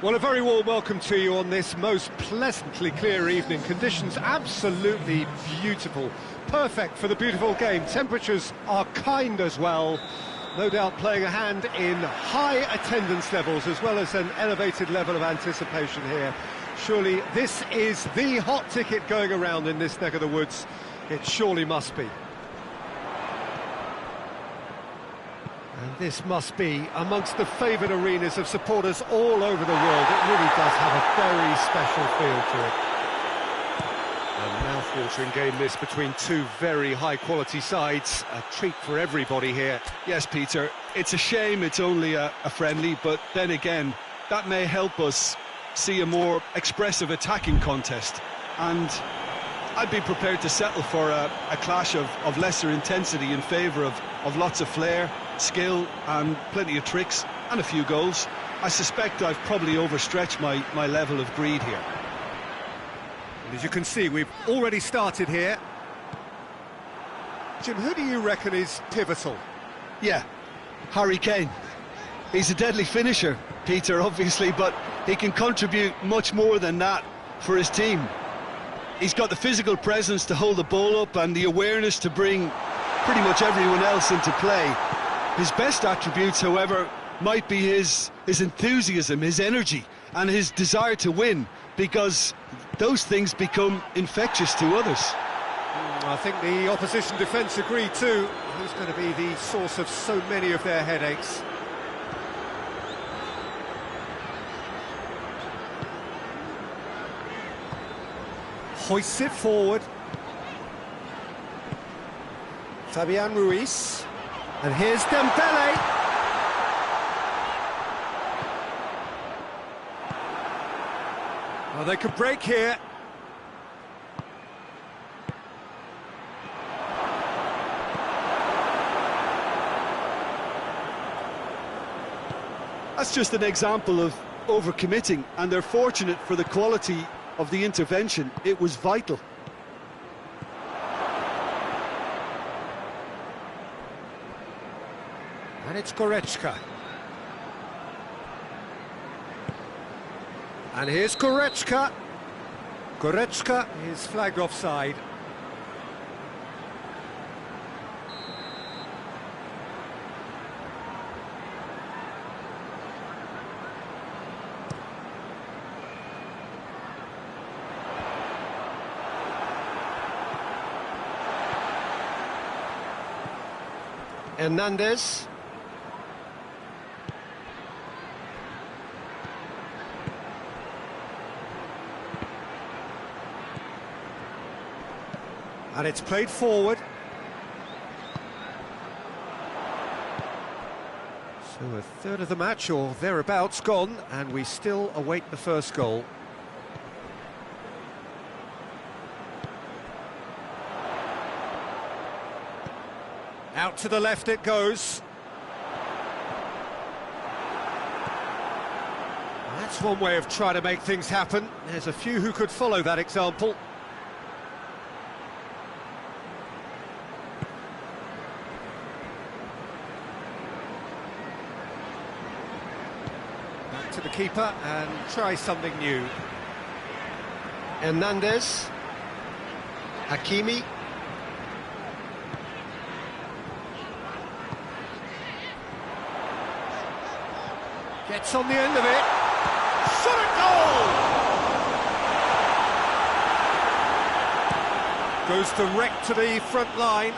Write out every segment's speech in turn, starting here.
Well, a very warm welcome to you on this most pleasantly clear evening. Conditions absolutely beautiful. Perfect for the beautiful game. Temperatures are kind as well. No doubt playing a hand in high attendance levels as well as an elevated level of anticipation here. Surely this is the hot ticket going around in this neck of the woods. It surely must be. And this must be amongst the favoured arenas of supporters all over the world. It really does have a very special feel to it. A mouth-watering game this between two very high-quality sides. A treat for everybody here. Yes, Peter, it's a shame it's only a friendly, but then again, that may help us see a more expressive attacking contest. And I'd be prepared to settle for a clash of lesser intensity in favour of lots of flair, skill and plenty of tricks and a few goals. I suspect I've probably overstretched my level of greed here. And as you can see, we've already started here. Jim, who do you reckon is pivotal? Yeah, Harry Kane. He's a deadly finisher, Peter, obviously, but he can contribute much more than that for his team. He's got the physical presence to hold the ball up and the awareness to bring pretty much everyone else into play. His best attributes, however, might be his enthusiasm, his energy and his desire to win, because those things become infectious to others. I think the opposition defence agree too. He's going to be the source of so many of their headaches. Hoists it forward. Fabian Ruiz. And here's Dembele. Well, they could break here. That's just an example of overcommitting, and they're fortunate for the quality of the intervention. It was vital. And it's Goretzka. And here's Goretzka. Goretzka is flagged offside. Hernandez. And it's played forward. So a third of the match, or thereabouts, gone, and we still await the first goal. Out to the left it goes. That's one way of trying to make things happen. There's a few who could follow that example. Back to the keeper and try something new. Hernandez. Hakimi. Gets on the end of it. Shot at goal! Goes direct to the front line.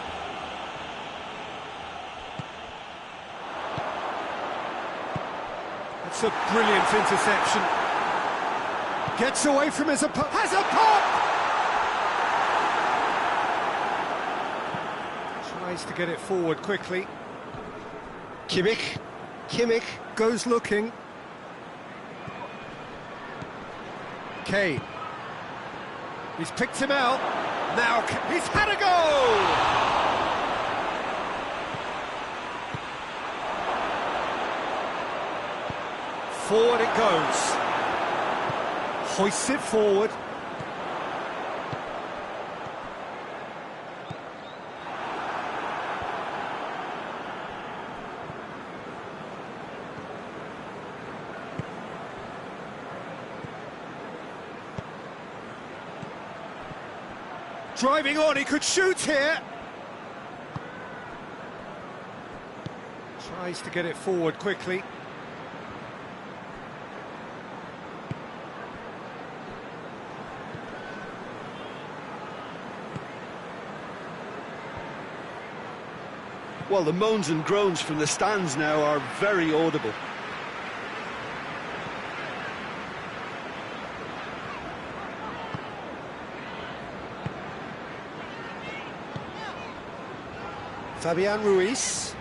It's a brilliant interception. Gets away from his opponent. Has a pop! Tries to get it forward quickly. Kimmich goes looking. Kane. He's picked him out. Now he's had a goal! Forward it goes. Hoists it forward. Driving on, he could shoot here. Tries to get it forward quickly. Well, the moans and groans from the stands now are very audible. Fabian Ruiz.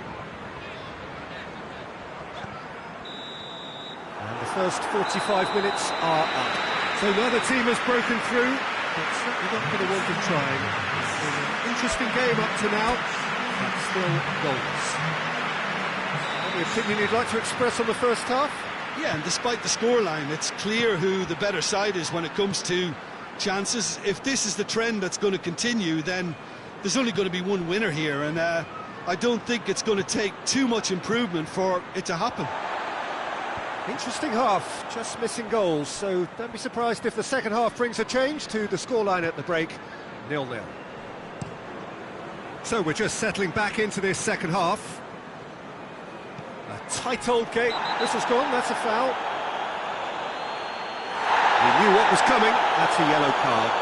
And the first 45 minutes are up. So neither team has broken through, but certainly not going to want them trying. It's been an interesting game up to now, but still goals. Any opinion you'd like to express on the first half? Yeah, and despite the scoreline, it's clear who the better side is when it comes to chances. If this is the trend that's going to continue, then there's only going to be one winner here, and I don't think it's going to take too much improvement for it to happen. Interesting half, just missing goals, so don't be surprised if the second half brings a change to the scoreline at the break, 0-0. So we're just settling back into this second half. A tight old game. This has gone, that's a foul. We knew what was coming, that's a yellow card.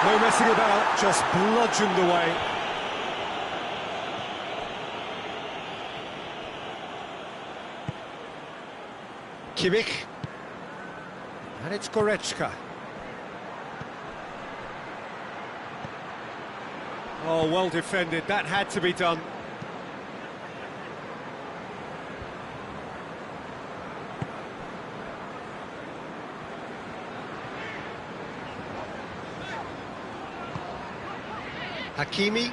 No messing about, just bludgeoned away. Kimmich. And it's Goretzka. Oh, well defended, that had to be done. Hakimi.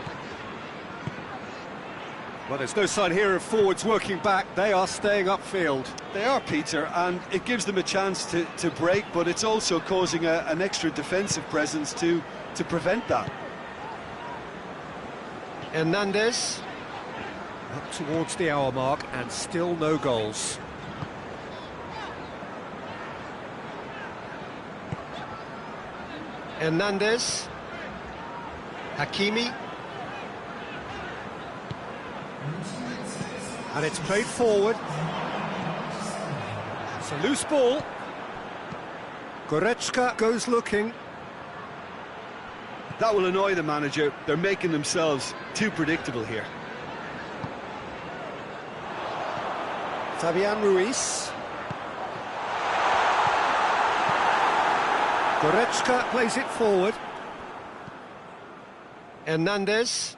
Well, there's no sign here of forwards working back, they are staying upfield. They are, Peter, and it gives them a chance to break, but it's also causing an extra defensive presence to prevent that. Hernandez. Up towards the hour mark, and still no goals. Hernandez. Hakimi. And it's played forward. It's a loose ball. Goretzka goes looking. That will annoy the manager. They're making themselves too predictable here. Fabian Ruiz. Goretzka plays it forward. Hernandez.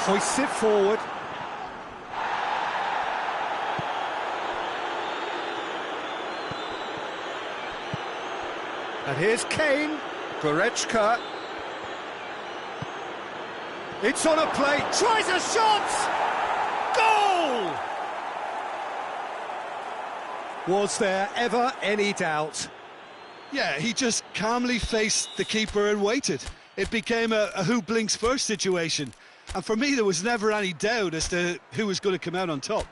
Hoists it forward. And here's Kane. Goretzka. It's on a plate, tries a shot! Goal! Was there ever any doubt? Yeah, he just calmly faced the keeper and waited. It became a who blinks first situation. And for me, there was never any doubt as to who was going to come out on top.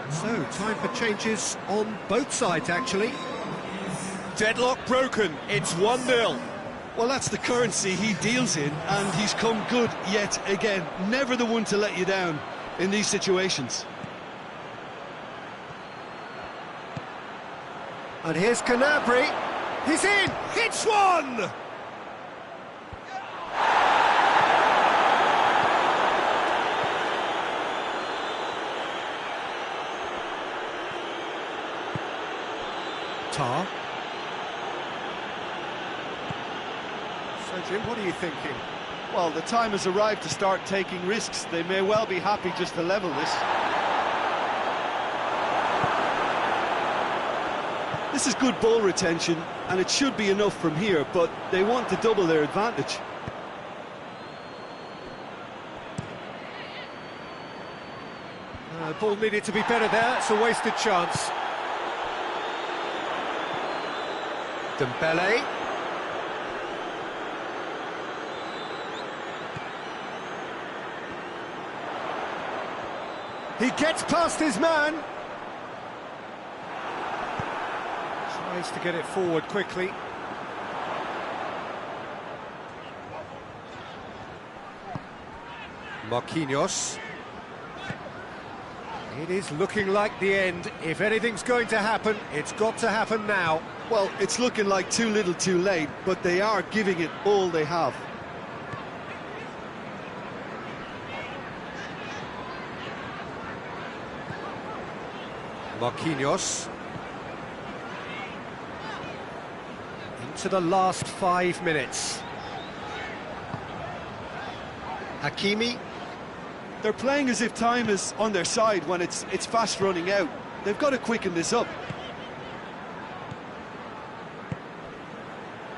So, time for changes on both sides, actually. Deadlock broken, it's 1-0. Well, that's the currency he deals in, and he's come good yet again. Never the one to let you down in these situations. And here's Canabry. He's in! Hits one! Tar. So, Jim, what are you thinking? Well, the time has arrived to start taking risks. They may well be happy just to level this. This is good ball retention, and it should be enough from here, but they want to double their advantage. Ball needed to be better there, it's a wasted chance. Dembele. He gets past his man. Tries to get it forward quickly. Marquinhos. It is looking like the end. If anything's going to happen, it's got to happen now. Well, it's looking like too little too late, but they are giving it all they have. Marquinhos. Into the last 5 minutes. Hakimi. They're playing as if time is on their side when it's fast running out. They've got to quicken this up.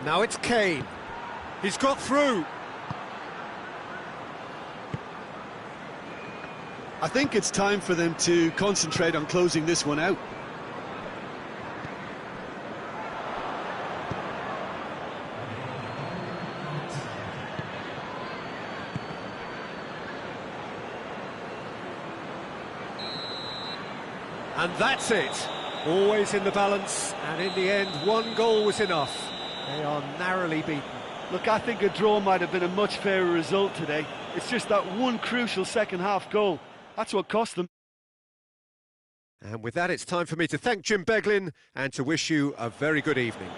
Now it's Kane. He's got through. I think it's time for them to concentrate on closing this one out. And that's it. Always in the balance, and in the end, one goal was enough. They are narrowly beaten. Look, I think a draw might have been a much fairer result today. It's just that one crucial second-half goal. That's what cost them. And with that, it's time for me to thank Jim Beglin and to wish you a very good evening.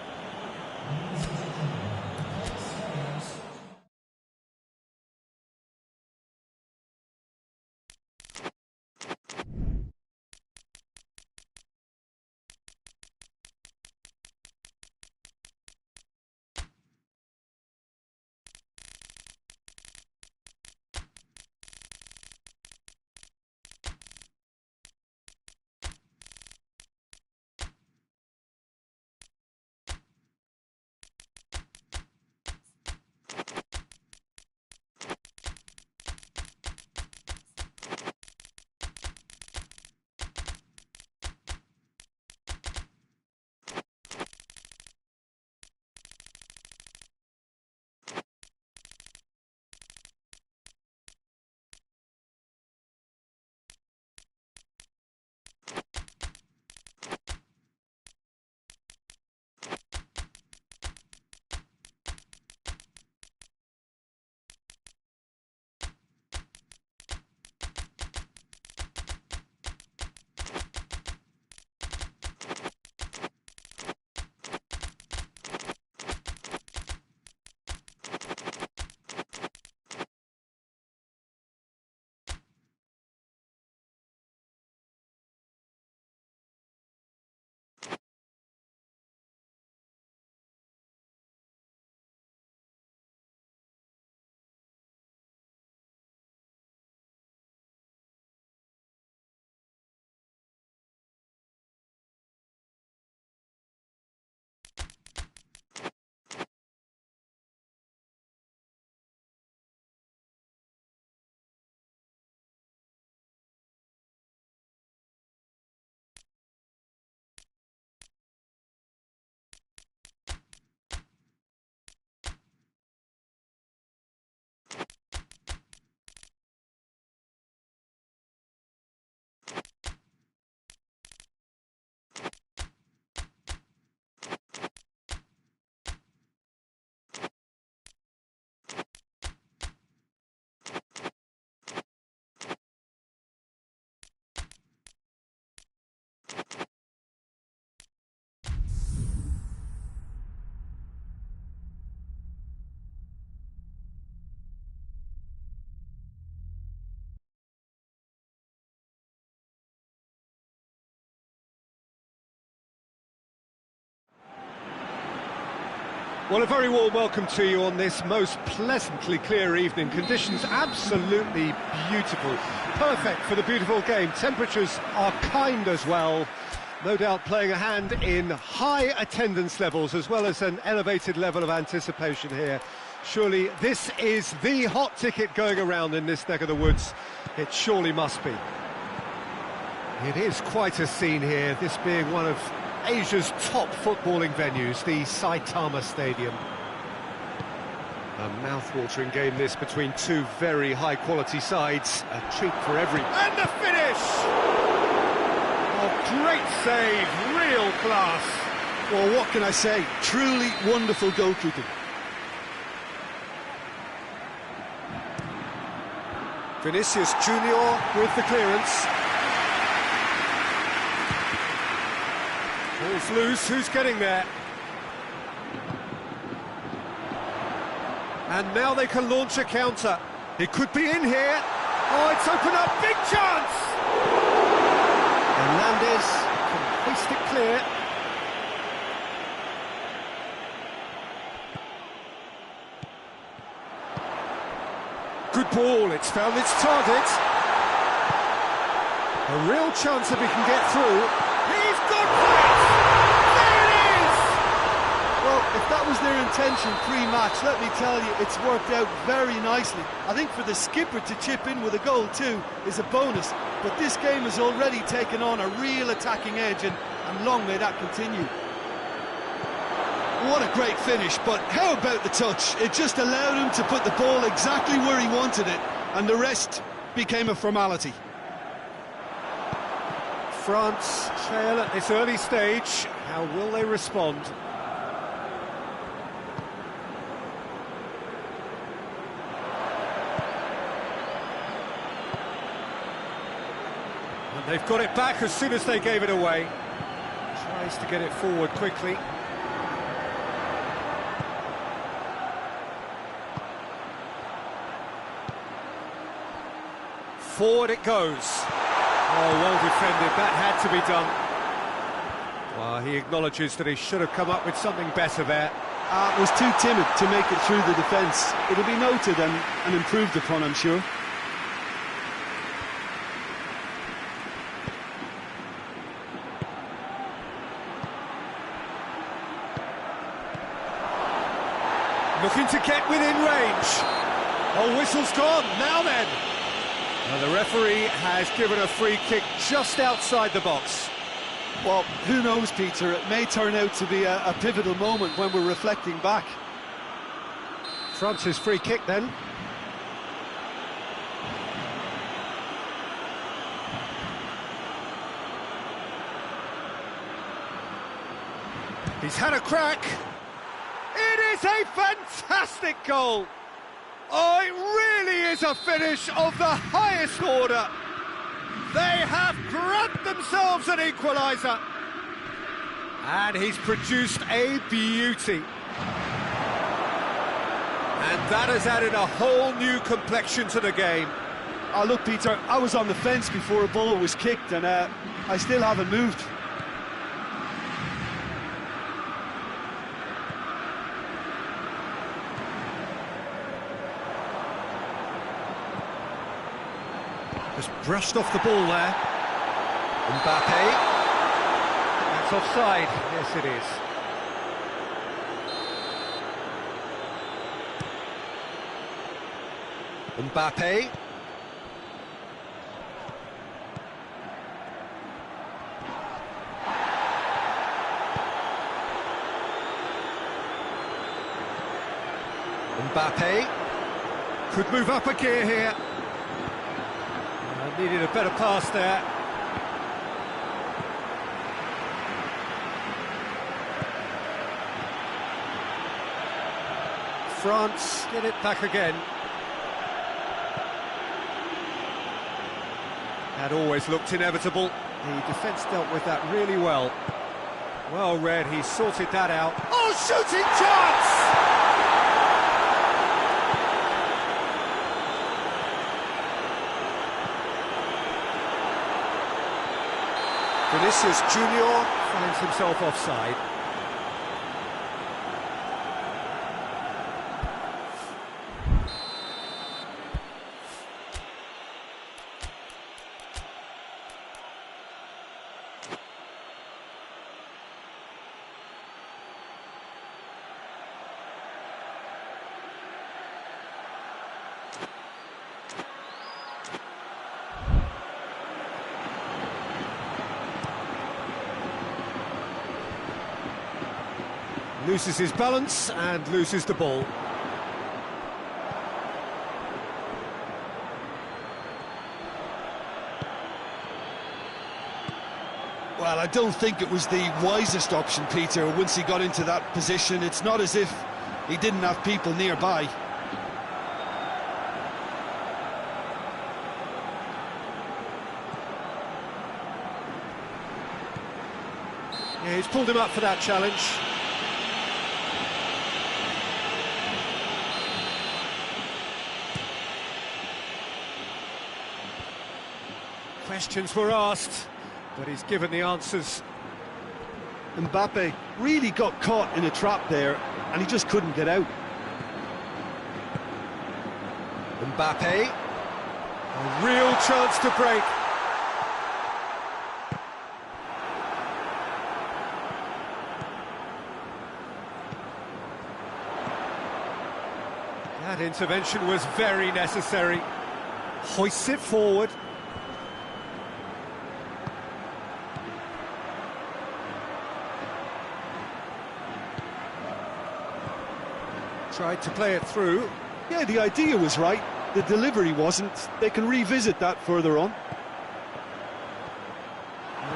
Well, a very warm welcome to you on this most pleasantly clear evening. Conditions absolutely beautiful. Perfect for the beautiful game. Temperatures are kind as well. No doubt playing a hand in high attendance levels as well as an elevated level of anticipation here. Surely this is the hot ticket going around in this neck of the woods. It surely must be. It is quite a scene here, this being one of Asia's top footballing venues, the Saitama Stadium. A mouth-watering game this between two very high-quality sides. A treat for every... And the finish! Oh, great save, real class. Well, what can I say? Truly wonderful goalkeeping. Vinicius Junior with the clearance. Ball's loose, who's getting there? And now they can launch a counter. It could be in here. Oh, it's opened up, big chance! Hernandez can hoist it clear. Good ball, it's found its target. A real chance if he can get through. He's gone for it! There it is! Well, if that was their intention pre-match, let me tell you, it's worked out very nicely. I think for the skipper to chip in with a goal too is a bonus, but this game has already taken on a real attacking edge, and long may that continue. What a great finish, but how about the touch? It just allowed him to put the ball exactly where he wanted it, and the rest became a formality. France trail at this early stage. How will they respond? And they've got it back as soon as they gave it away. Tries to get it forward quickly. Forward it goes. Oh, well defended, that had to be done. Well, he acknowledges that he should have come up with something better there. Was too timid to make it through the defence. It'll be noted and improved upon, I'm sure. Looking to get within range. Oh, whistle's gone, now then. And the referee has given a free kick just outside the box. Well, who knows, Peter, it may turn out to be a pivotal moment when we're reflecting back. France's free kick then. He's had a crack. It is a fantastic goal. Oh, it really is a finish of the highest order. They have grabbed themselves an equaliser. And he's produced a beauty. And that has added a whole new complexion to the game. Oh, look, Peter, I was on the fence before a ball was kicked, and I still haven't moved. Just brushed off the ball there. Mbappe. That's offside. Yes, it is. Mbappe. Mbappe. Could move up a gear here. Needed a better pass there. France get it back again. That always looked inevitable. The defence dealt with that really well. Well read, he sorted that out. Oh, shooting chance! Vinicius Junior finds himself offside. Loses his balance and loses the ball. Well, I don't think it was the wisest option, Peter, once he got into that position. It's not as if he didn't have people nearby. Yeah, he's pulled him up for that challenge. Questions were asked, but he's given the answers. Mbappe really got caught in a trap there, and he just couldn't get out. Mbappe, a real chance to break. That intervention was very necessary. Hoists it forward. Tried to play it through. Yeah, the idea was right, the delivery wasn't. They can revisit that further on.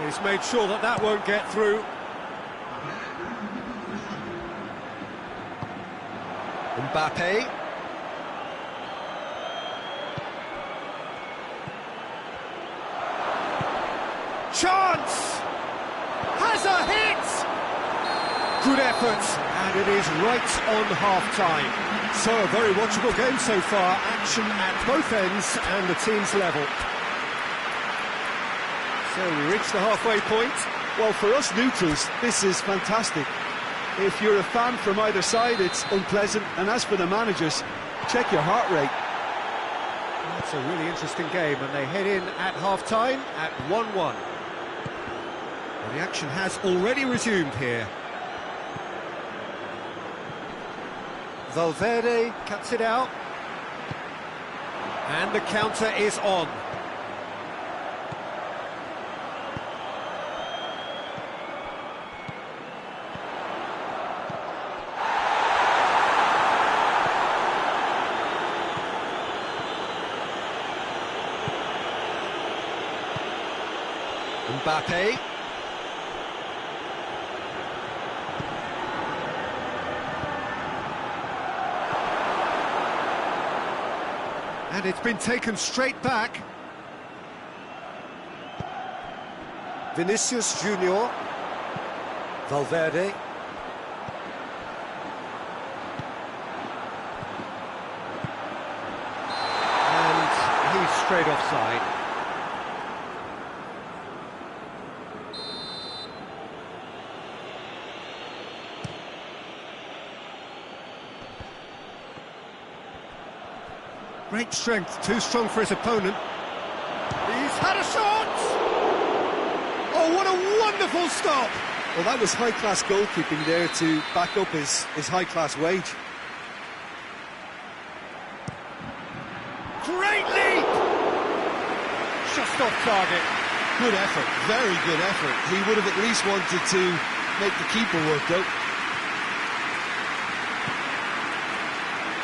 He's made sure that that won't get through. Mbappe. Chance! Has a hit! Good effort, and it is right on half-time. So a very watchable game so far, action at both ends and the team's level. So we reach the halfway point. Well, for us neutrals, this is fantastic. If you're a fan from either side, it's unpleasant, and as for the managers, check your heart rate. That's a really interesting game, and they head in at half-time at 1-1. Well, the action has already resumed here. Valverde cuts it out, and the counter is on. Mbappe. And it's been taken straight back. Vinicius Junior. Valverde. And he's straight offside. Great strength, too strong for his opponent. He's had a shot! Oh, what a wonderful stop! Well, that was high-class goalkeeping there to back up his high-class wage. Great leap! Just off target. Good effort, very good effort. He would have at least wanted to make the keeper work out.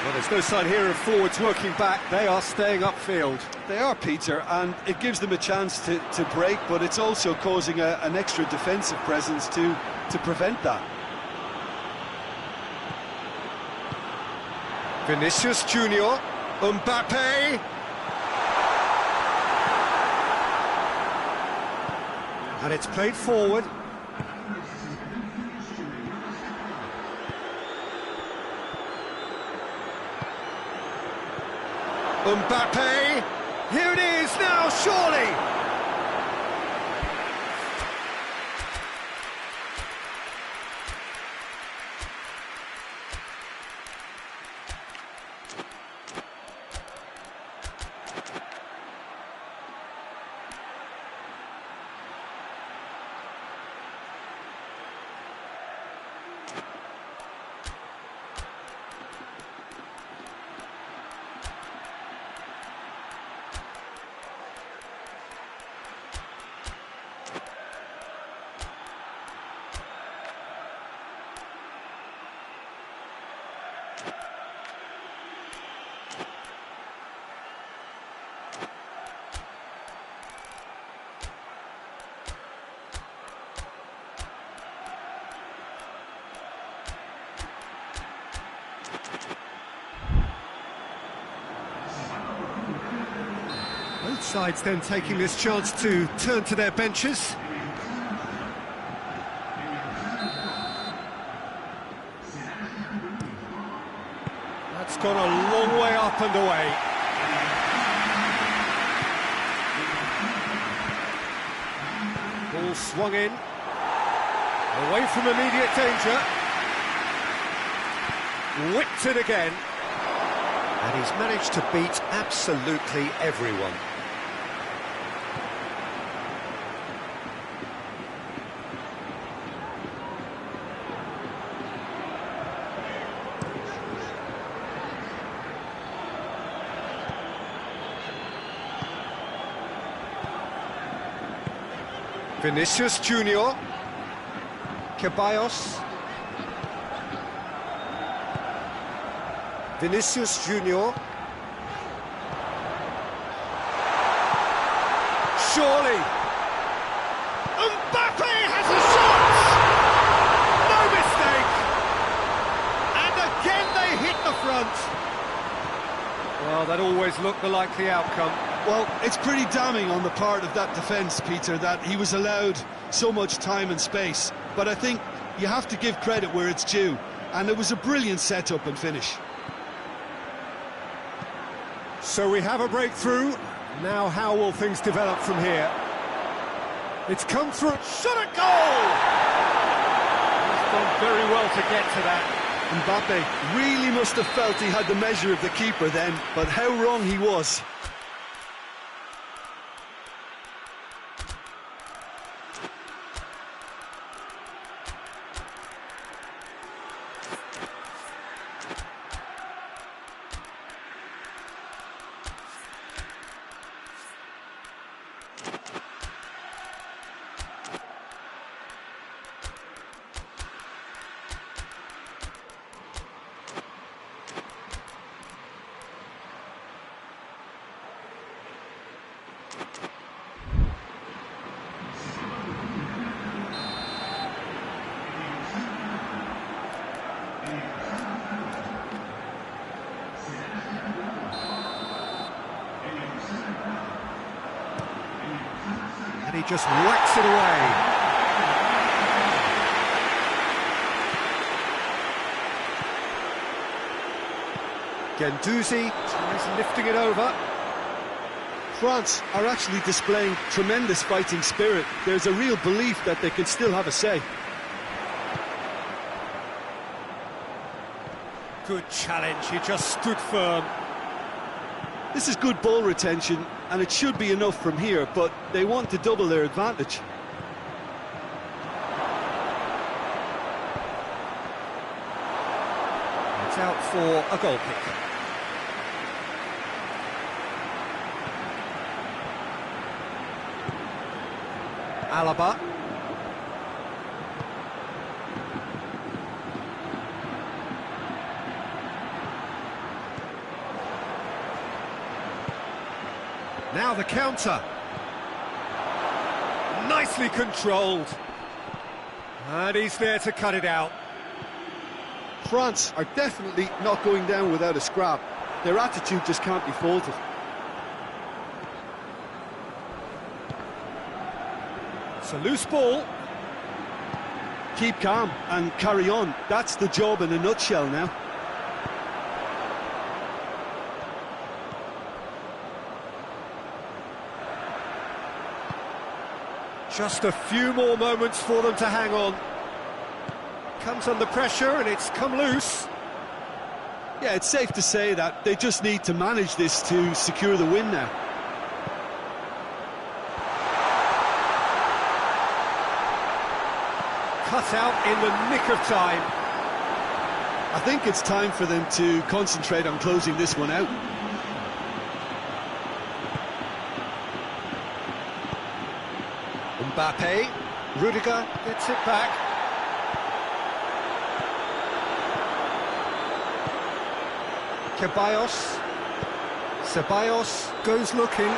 Well, there's no sign here of forwards working back. They are staying upfield. They are, Peter, and it gives them a chance to break, but it's also causing an extra defensive presence to prevent that. Vinicius Junior. Mbappe. And it's played forward. Mbappe, here it is now, surely! Both sides then taking this chance to turn to their benches. That's gone a long way up and away. Ball swung in, away from immediate danger. Whipped it again. And he's managed to beat absolutely everyone. Vinicius Junior, Ceballos, Vinicius Junior, surely, Mbappe has a shot, no mistake, and again they hit the front. Well, that always looked the likely outcome. Well, it's pretty damning on the part of that defence, Peter, that he was allowed so much time and space. But I think you have to give credit where it's due, and it was a brilliant setup and finish. So we have a breakthrough. Now how will things develop from here? It's come through. Shot a goal! He's done very well to get to that. Mbappe really must have felt he had the measure of the keeper then, but how wrong he was. And he just whacks it away. Guendouzi tries lifting it over. France are actually displaying tremendous fighting spirit. There's a real belief that they can still have a say. Good challenge, he just stood firm. This is good ball retention, and it should be enough from here, but they want to double their advantage. It's out for a goal kick. Alaba. Now the counter. Nicely controlled. And he's there to cut it out. France are definitely not going down without a scrap. Their attitude just can't be faulted. It's a loose ball. Keep calm and carry on. That's the job in a nutshell now. Just a few more moments for them to hang on. Comes under pressure and it's come loose. Yeah, it's safe to say that they just need to manage this to secure the win now. Cut out in the nick of time. I think it's time for them to concentrate on closing this one out. Mbappe, Rudiger gets it back. Ceballos. Ceballos goes looking. And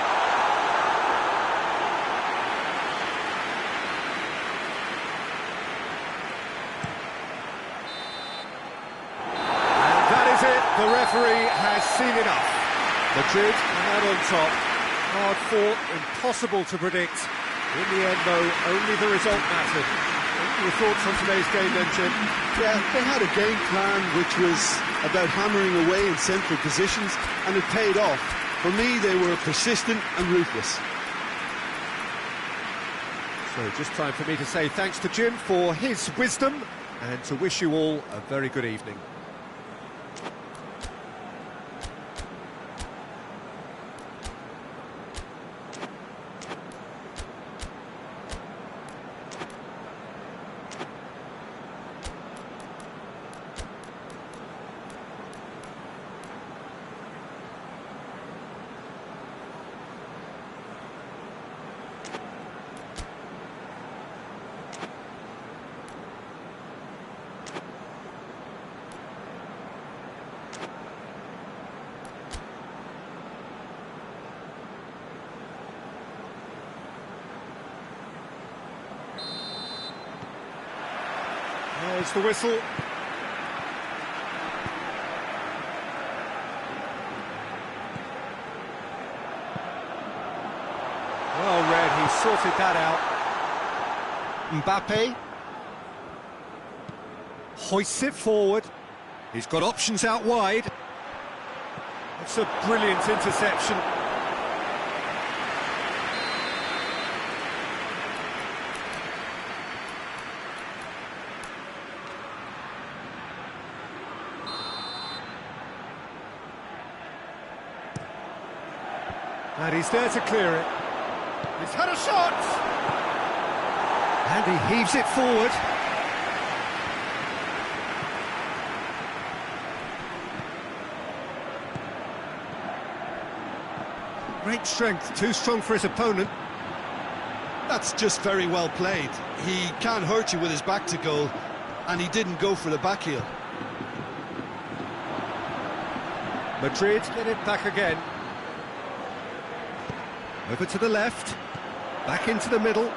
that is it. The referee has seen enough. Madrid come out on top. Hard fought, impossible to predict. In the end, though, only the result mattered. What are your thoughts on today's game then, Jim? Yeah, they had a game plan which was about hammering away in central positions, and it paid off. For me, they were persistent and ruthless. So just time for me to say thanks to Jim for his wisdom and to wish you all a very good evening. There's the whistle. Well read, he sorted that out. Mbappe hoists it forward. He's got options out wide. It's a brilliant interception. And he's there to clear it. He's had a shot! And he heaves it forward. Great strength, too strong for his opponent. That's just very well played. He can't hurt you with his back to goal, and he didn't go for the back heel. Madrid get it back again. Over to the left, back into the middle.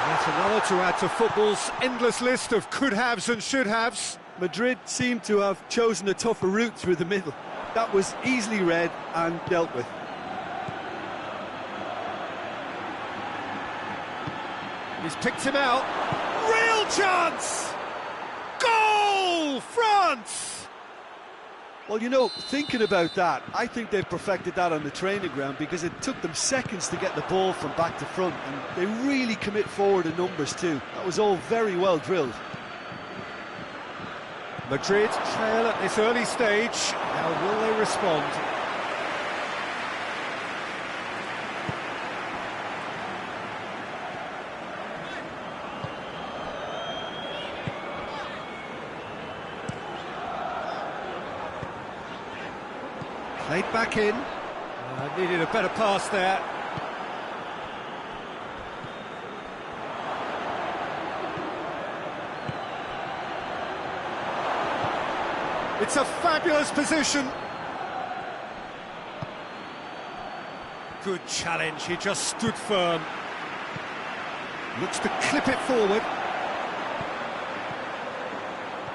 That's another to add to football's endless list of could-haves and should-haves. Madrid seemed to have chosen a tougher route through the middle. That was easily read and dealt with. He's picked him out. Real chance! Goal! France! Well, you know, thinking about that, I think they've perfected that on the training ground because it took them seconds to get the ball from back to front, and they really commit forward in numbers too. That was all very well drilled. Madrid trail at this early stage. How will they respond? Played back in. Needed a better pass there. It's a fabulous position. Good challenge, he just stood firm. Looks to clip it forward.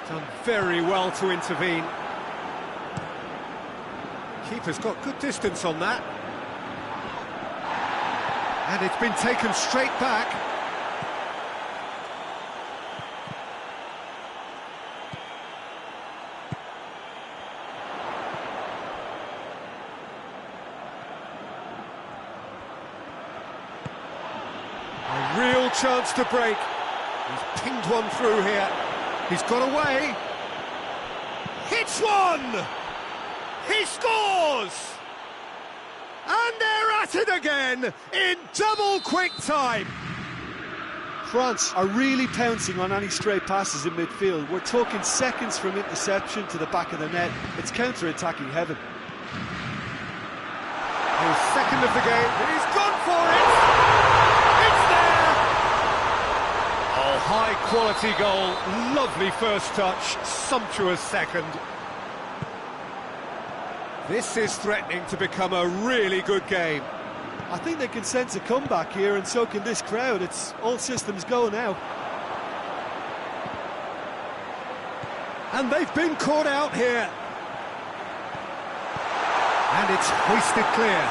Done very well to intervene. Keeper's got good distance on that. And it's been taken straight back. A real chance to break. He's pinged one through here. He's got away. Hits one! He scores! And they're at it again in double quick time. France are really pouncing on any stray passes in midfield. We're talking seconds from interception to the back of the net. It's counter-attacking heaven. His second of the game, and he's gone for it! It's there! Oh, high-quality goal, lovely first touch, sumptuous second. This is threatening to become a really good game. I think they can sense a comeback here, and so can this crowd. It's all systems go now. And they've been caught out here. And it's hoisted clear.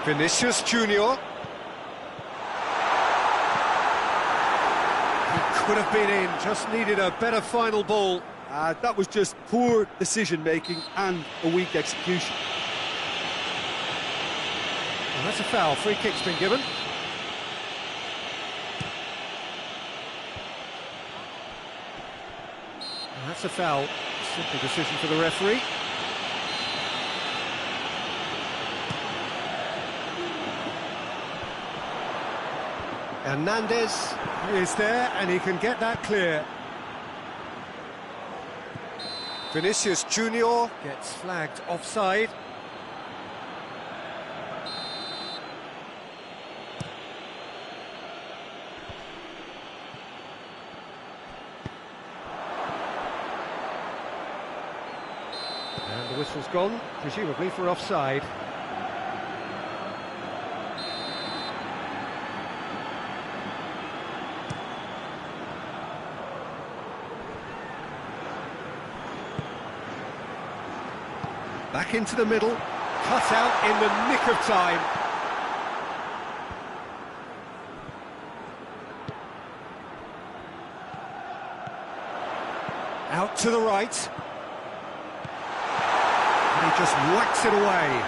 Vinicius Junior. He could have been in, just needed a better final ball. That was just poor decision-making and a weak execution. Well, that's a foul. Free kick's been given. And that's a foul. Simple decision for the referee. Hernandez is there, and he can get that clear. Vinicius Junior gets flagged offside. And the whistle's gone, presumably for offside. Back into the middle, cut out in the nick of time. Out to the right. And he just whacks it away.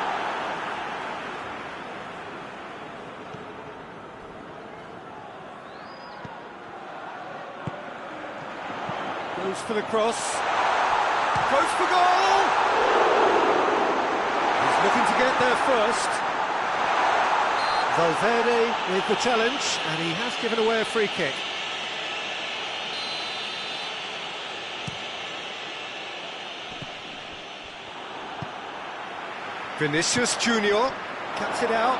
Goes for the cross. Goes for goal! Looking to get there first. Valverde with the challenge, and he has given away a free kick. Vinicius Junior cuts it out.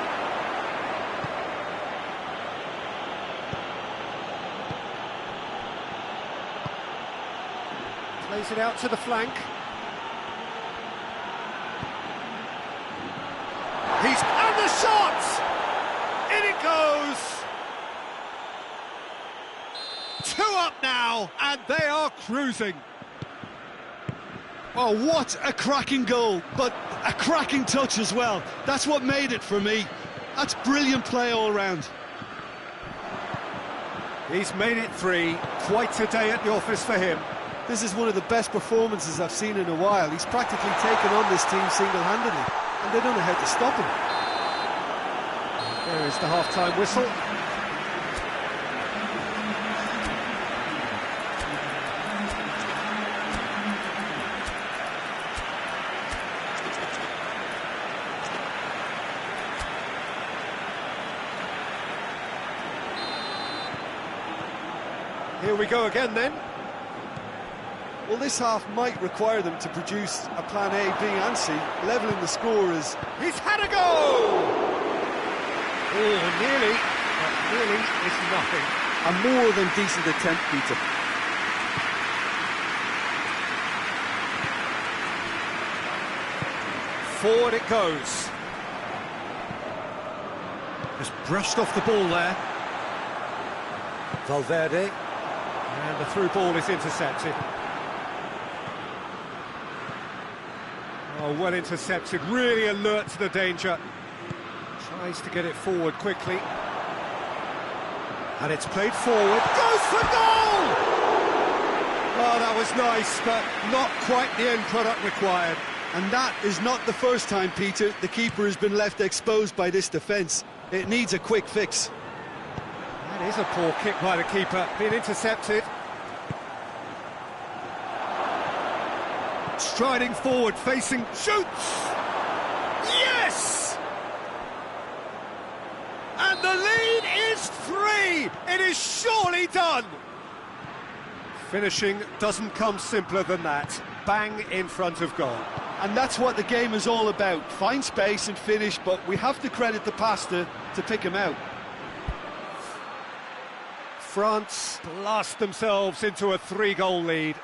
Plays it out to the flank. And the shot! In it goes! 2 up now, and they are cruising. Oh, what a cracking goal, but a cracking touch as well. That's what made it for me. That's brilliant play all round. He's made it 3, quite a day at the office for him. This is one of the best performances I've seen in a while. He's practically taken on this team single-handedly, and they don't know how to stop him. There is the half-time whistle. Here we go again then. Well, this half might require them to produce a plan A, B and C. Levelling the score is... He's had a goal! Oh, nearly, but nearly is nothing. A more than decent attempt, Peter. Forward it goes. Just brushed off the ball there. Valverde. And the through ball is intercepted. Oh, well intercepted, really alert to the danger. Tries to get it forward quickly. And it's played forward. Goes for goal! Oh, that was nice, but not quite the end product required. And that is not the first time, Peter, the keeper has been left exposed by this defence. It needs a quick fix. That is a poor kick by the keeper, being intercepted. Striding forward, facing, shoots! Yes! And the lead is 3! It is surely done! Finishing doesn't come simpler than that. Bang in front of goal. And that's what the game is all about. Find space and finish, but we have to credit the passer to pick him out. France blast themselves into a 3-goal lead.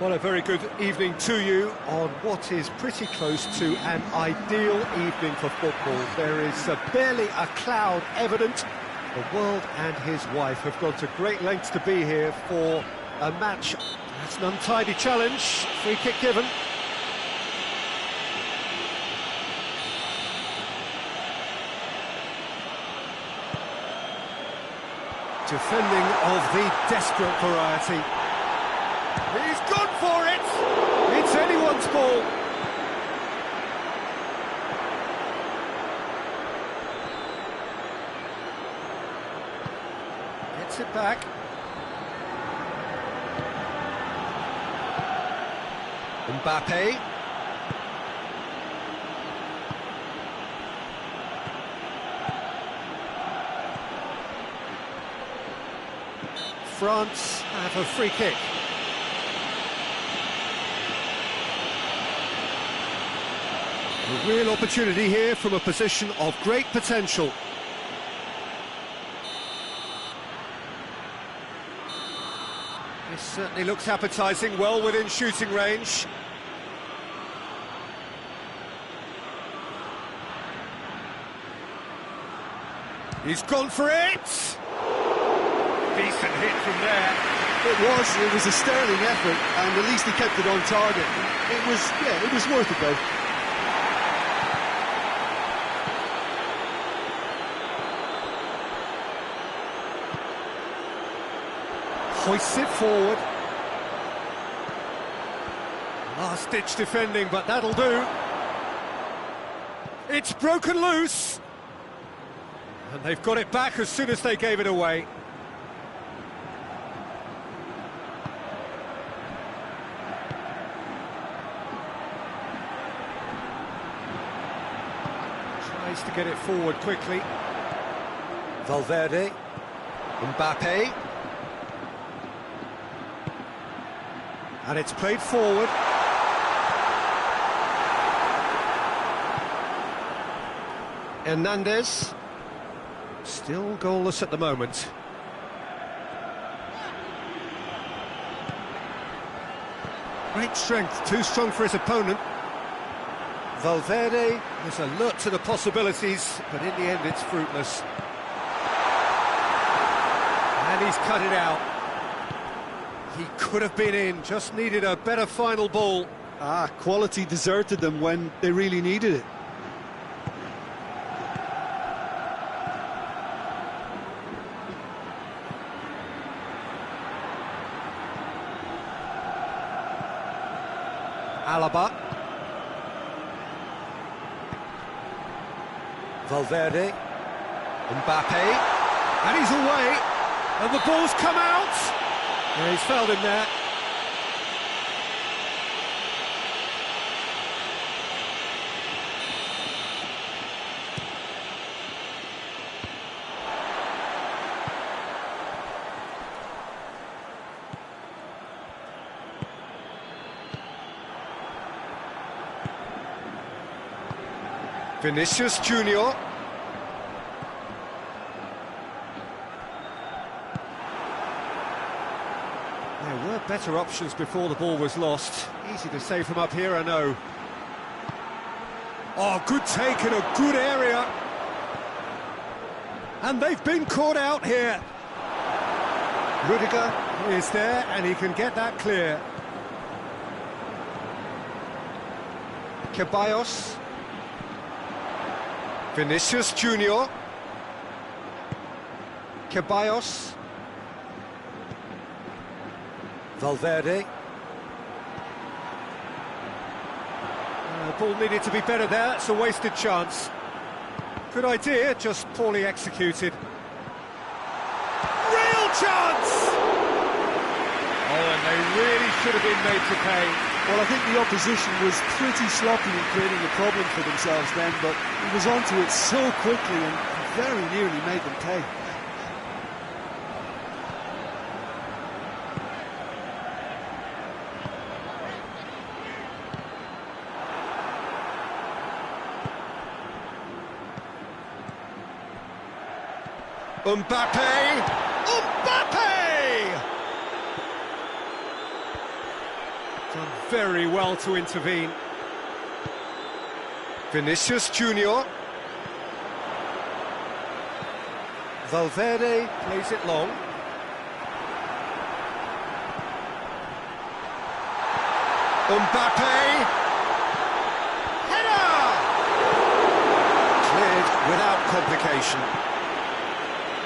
Well, a very good evening to you on what is pretty close to an ideal evening for football. There is barely a cloud evident. The world and his wife have gone to great lengths to be here for a match. That's an untidy challenge. Free kick given. Defending of the desperate variety. He's gone for it! It's anyone's ball. Gets it back. Mbappe. France have a free kick. A real opportunity here from a position of great potential. This certainly looks appetising, well within shooting range. He's gone for it! Decent hit from there. It was a sterling effort, and at least he kept it on target. It was worth it though. Hoists it forward. Last-ditch defending, but that'll do. It's broken loose. And they've got it back as soon as they gave it away. Tries to get it forward quickly. Valverde. Mbappe. And it's played forward. Hernandez. Still goalless at the moment. Great strength, too strong for his opponent. Valverde is alert to the possibilities, but in the end it's fruitless. And he's cut it out. He could have been in, just needed a better final ball. Quality deserted them when they really needed it. Alaba. Valverde. Mbappe. And he's away. And the ball's come out. Yeah, he's fouled him there. Vinicius Junior. There were better options before the ball was lost. Easy to say from up here, I know. Oh, good take in a good area. And they've been caught out here. Rudiger is there, and he can get that clear. Ceballos. Vinicius Junior. Ceballos. Valverde. The ball needed to be better there, it's a wasted chance. Good idea, just poorly executed. Real chance! Oh, and they really should have been made to pay. Well, I think the opposition was pretty sloppy in creating a problem for themselves then, but he was onto it so quickly and very nearly made them pay. Mbappe! Mbappe! Done very well to intervene. Vinicius Junior. Valverde plays it long. Mbappe! Header! Cleared without complication.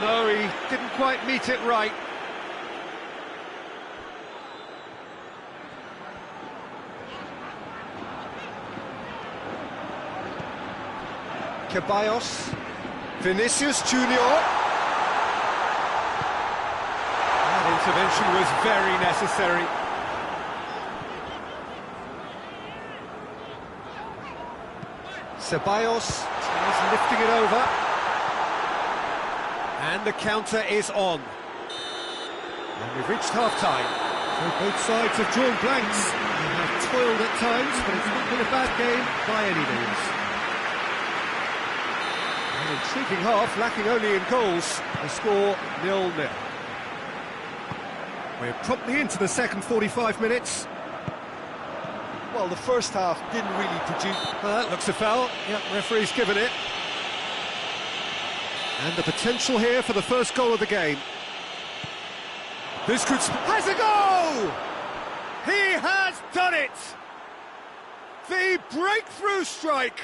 No, he didn't quite meet it right. Ceballos. Vinicius Junior. That intervention was very necessary. Ceballos is lifting it over. And the counter is on. And we've reached half-time. So both sides have drawn blanks. They have toiled at times, but it's not been a bad game by any means. An intriguing half, lacking only in goals. The score 0-0. We're promptly into the second 45 minutes. Well, the first half didn't really produce... Looks a foul. Yep, referee's given it. And the potential here for the first goal of the game. This could... has a goal! He has done it! The breakthrough strike!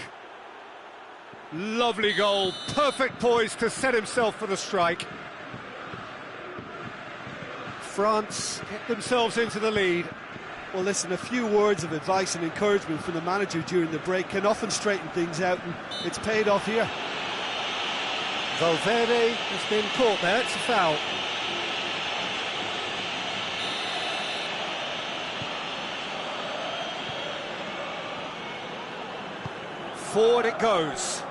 Lovely goal, perfect poise to set himself for the strike. France get themselves into the lead. Well, listen, a few words of advice and encouragement from the manager during the break can often straighten things out, and it's paid off here. Valverde has been caught there, it's a foul. Forward it goes.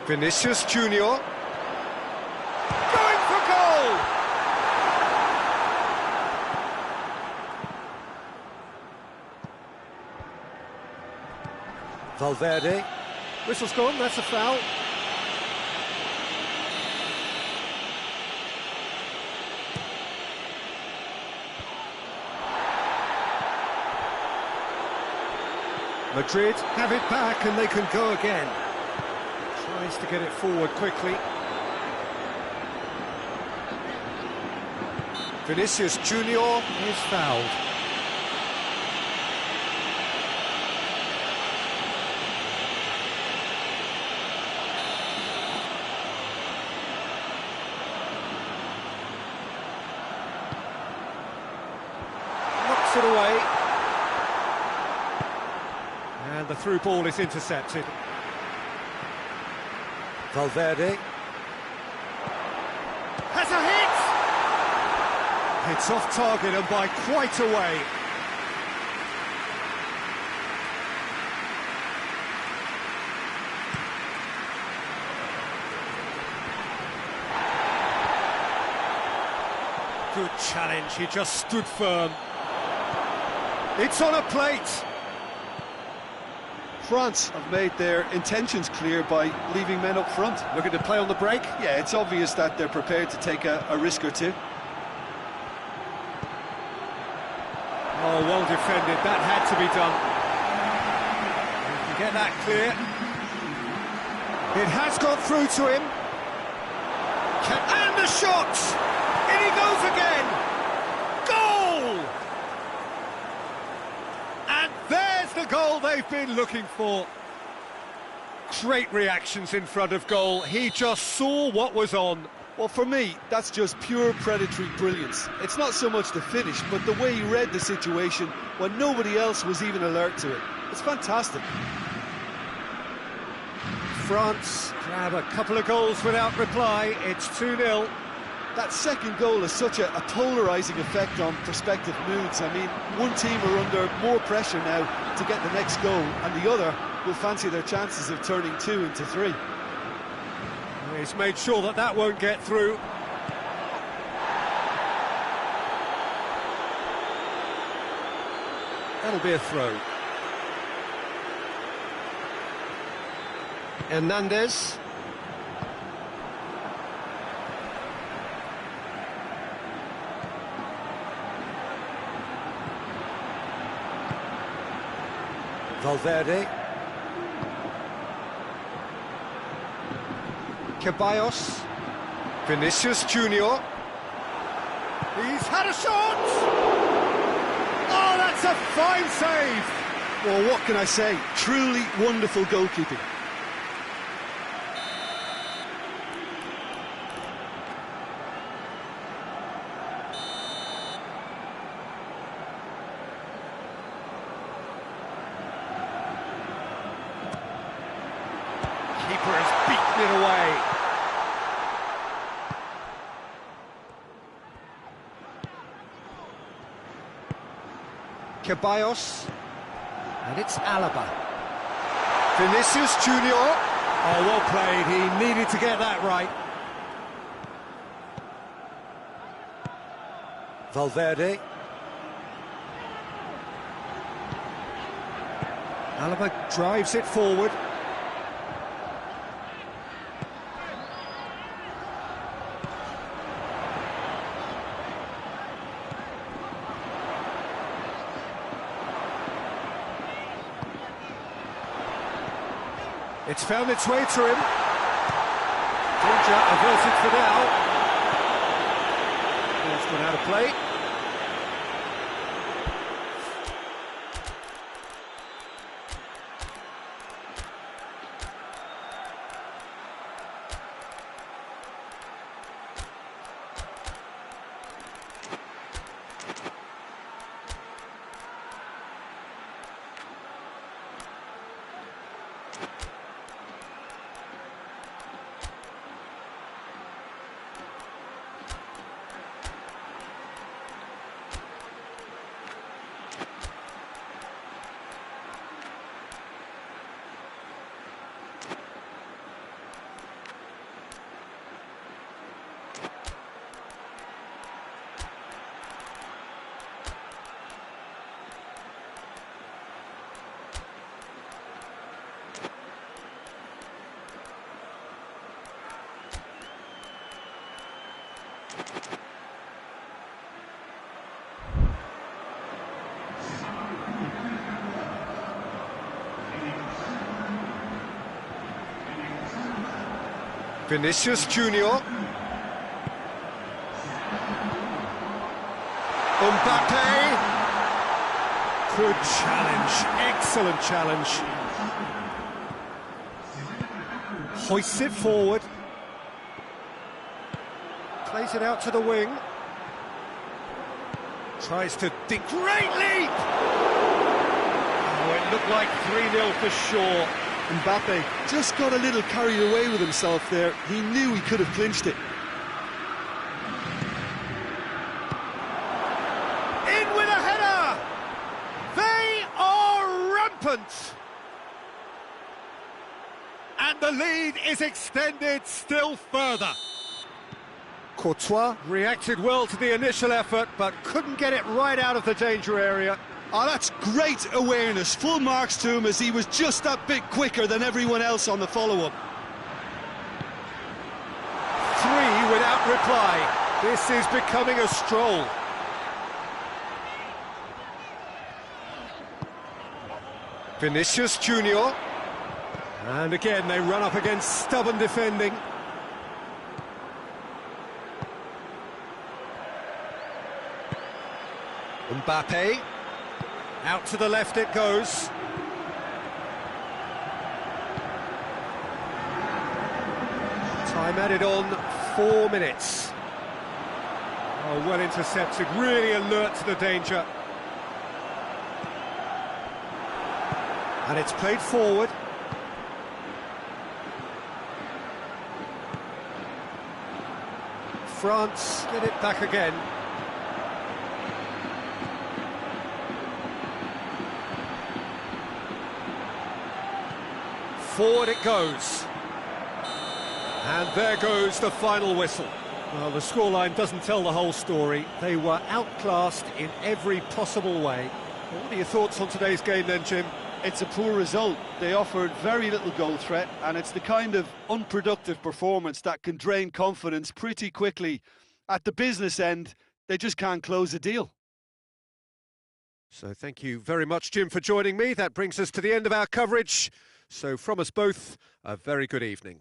Vinicius Junior. Going for goal! Valverde. Whistle's gone, that's a foul. Madrid have it back and they can go again. Tries to get it forward quickly. Vinicius Junior is fouled. Knocks it away. And the through ball is intercepted. Valverde has a hit! It's off target and by quite a way. Good challenge, he just stood firm. It's on a plate. France have made their intentions clear by leaving men up front. Looking to play on the break? Yeah, it's obvious that they're prepared to take a risk or two. Oh, well defended, that had to be done. You can get that clear. It has got through to him. And the shot! In he goes again! Goal! And there's the goal they've been looking for. Great reactions in front of goal. He just saw what was on. Well, for me, that's just pure predatory brilliance. It's not so much the finish, but the way he read the situation when nobody else was even alert to it. It's fantastic. France grab a couple of goals without reply. It's 2-0. That second goal has such a polarising effect on prospective moods. I mean, one team are under more pressure now to get the next goal, and the other will fancy their chances of turning 2 into 3. He's made sure that that won't get through. That'll be a throw. Hernandez. Valverde. Ceballos. Vinicius Junior. He's had a shot! Oh, that's a fine save! Well, what can I say? Truly wonderful goalkeeping. Keeper has beaten it away. Ceballos, and it's Alaba. Vinicius Junior. Oh, well played. He needed to get that right. Valverde. Alaba drives it forward. It's found its way to him. Danger averted for now. Ball's gone out of play. Vinicius Junior. Mbappe. Good challenge, excellent challenge. Hoists it forward. Plays it out to the wing. Tries to dig. Great leap! Oh, it looked like 3-0 for sure. Mbappe just got a little carried away with himself there. He knew he could have clinched it. In with a header! They are rampant! And the lead is extended still further. Courtois reacted well to the initial effort, but couldn't get it right out of the danger area. Oh, that's great awareness. Full marks to him as he was just that bit quicker than everyone else on the follow-up. 3 without reply. This is becoming a stroll. Vinicius Junior. And again, they run up against stubborn defending. Mbappe. Out to the left it goes. Time added on 4 minutes. Oh, well intercepted, really alert to the danger. And it's played forward. France get it back again. Forward it goes. And there goes the final whistle. Well, the scoreline doesn't tell the whole story. They were outclassed in every possible way. Well, what are your thoughts on today's game then, Jim? It's a poor result. They offered very little goal threat, and it's the kind of unproductive performance that can drain confidence pretty quickly. At the business end, they just can't close a deal. So thank you very much, Jim, for joining me. That brings us to the end of our coverage. So from us both, a very good evening.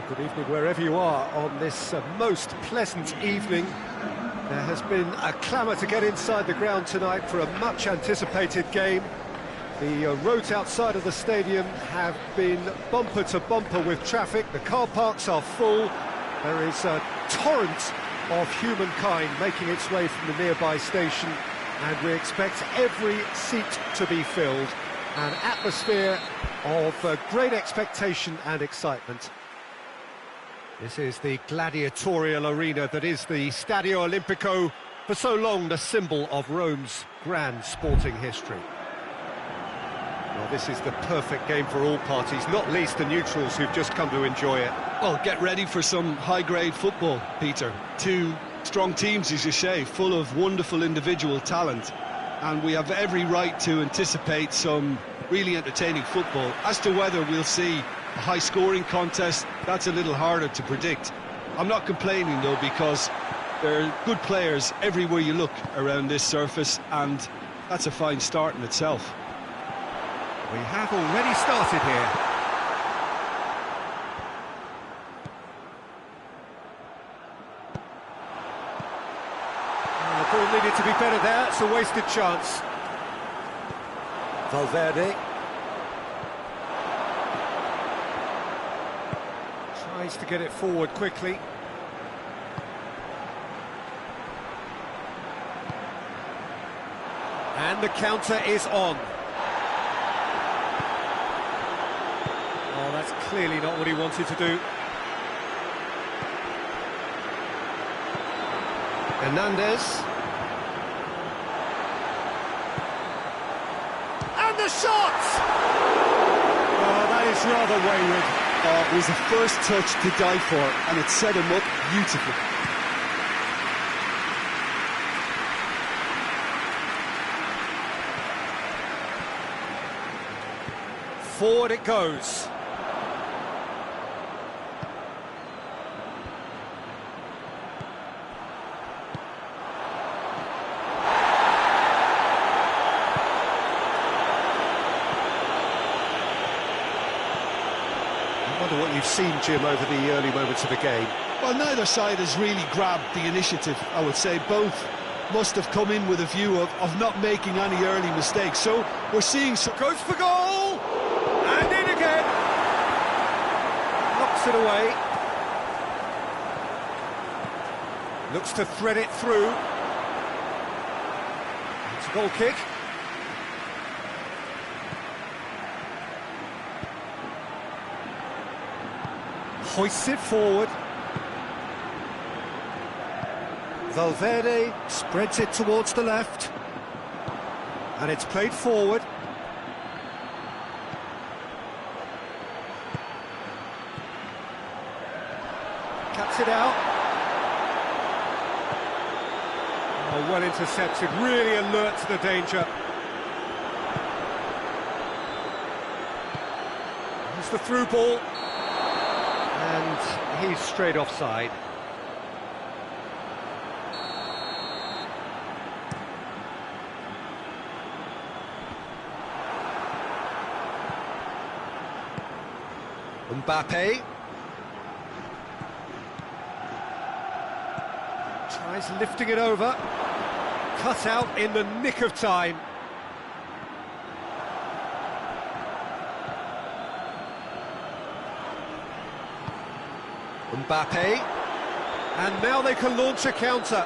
Good evening wherever you are on this most pleasant evening. There has been a clamour to get inside the ground tonight for a much-anticipated game. The roads outside of the stadium have been bumper to bumper with traffic. The car parks are full. There is a torrent of humankind making its way from the nearby station, and we expect every seat to be filled. An atmosphere of great expectation and excitement. This is the gladiatorial arena that is the Stadio Olimpico, for so long the symbol of Rome's grand sporting history. Well, this is the perfect game for all parties, not least the neutrals who've just come to enjoy it. Well, get ready for some high-grade football, Peter. Two strong teams, as you say, full of wonderful individual talent. And we have every right to anticipate some really entertaining football. As to whether we'll see a high-scoring contest, that's a little harder to predict. I'm not complaining, though, because there are good players everywhere you look around this surface, and that's a fine start in itself. We have already started here. The ball needed to be better there, it's a wasted chance. Valverde. Tries to get it forward quickly. And the counter is on. Oh, that's clearly not what he wanted to do. Hernandez. And the shot! Oh, that is rather wayward. It was the first touch to die for, and it set him up beautifully. Forward it goes. I wonder what you've seen, Jim, over the early moments of the game. Well, neither side has really grabbed the initiative, I would say. Both must have come in with a view of not making any early mistakes. So we're seeing some... Goes for goal! And in again! Knocks it away. Looks to thread it through. It's a goal kick. Hoists it forward. Valverde spreads it towards the left. And it's played forward. Cuts it out. Oh, well intercepted, really alert to the danger. Here's the through ball. And he's straight offside. Mbappe tries lifting it over, cut out in the nick of time. Mbappe, and now they can launch a counter.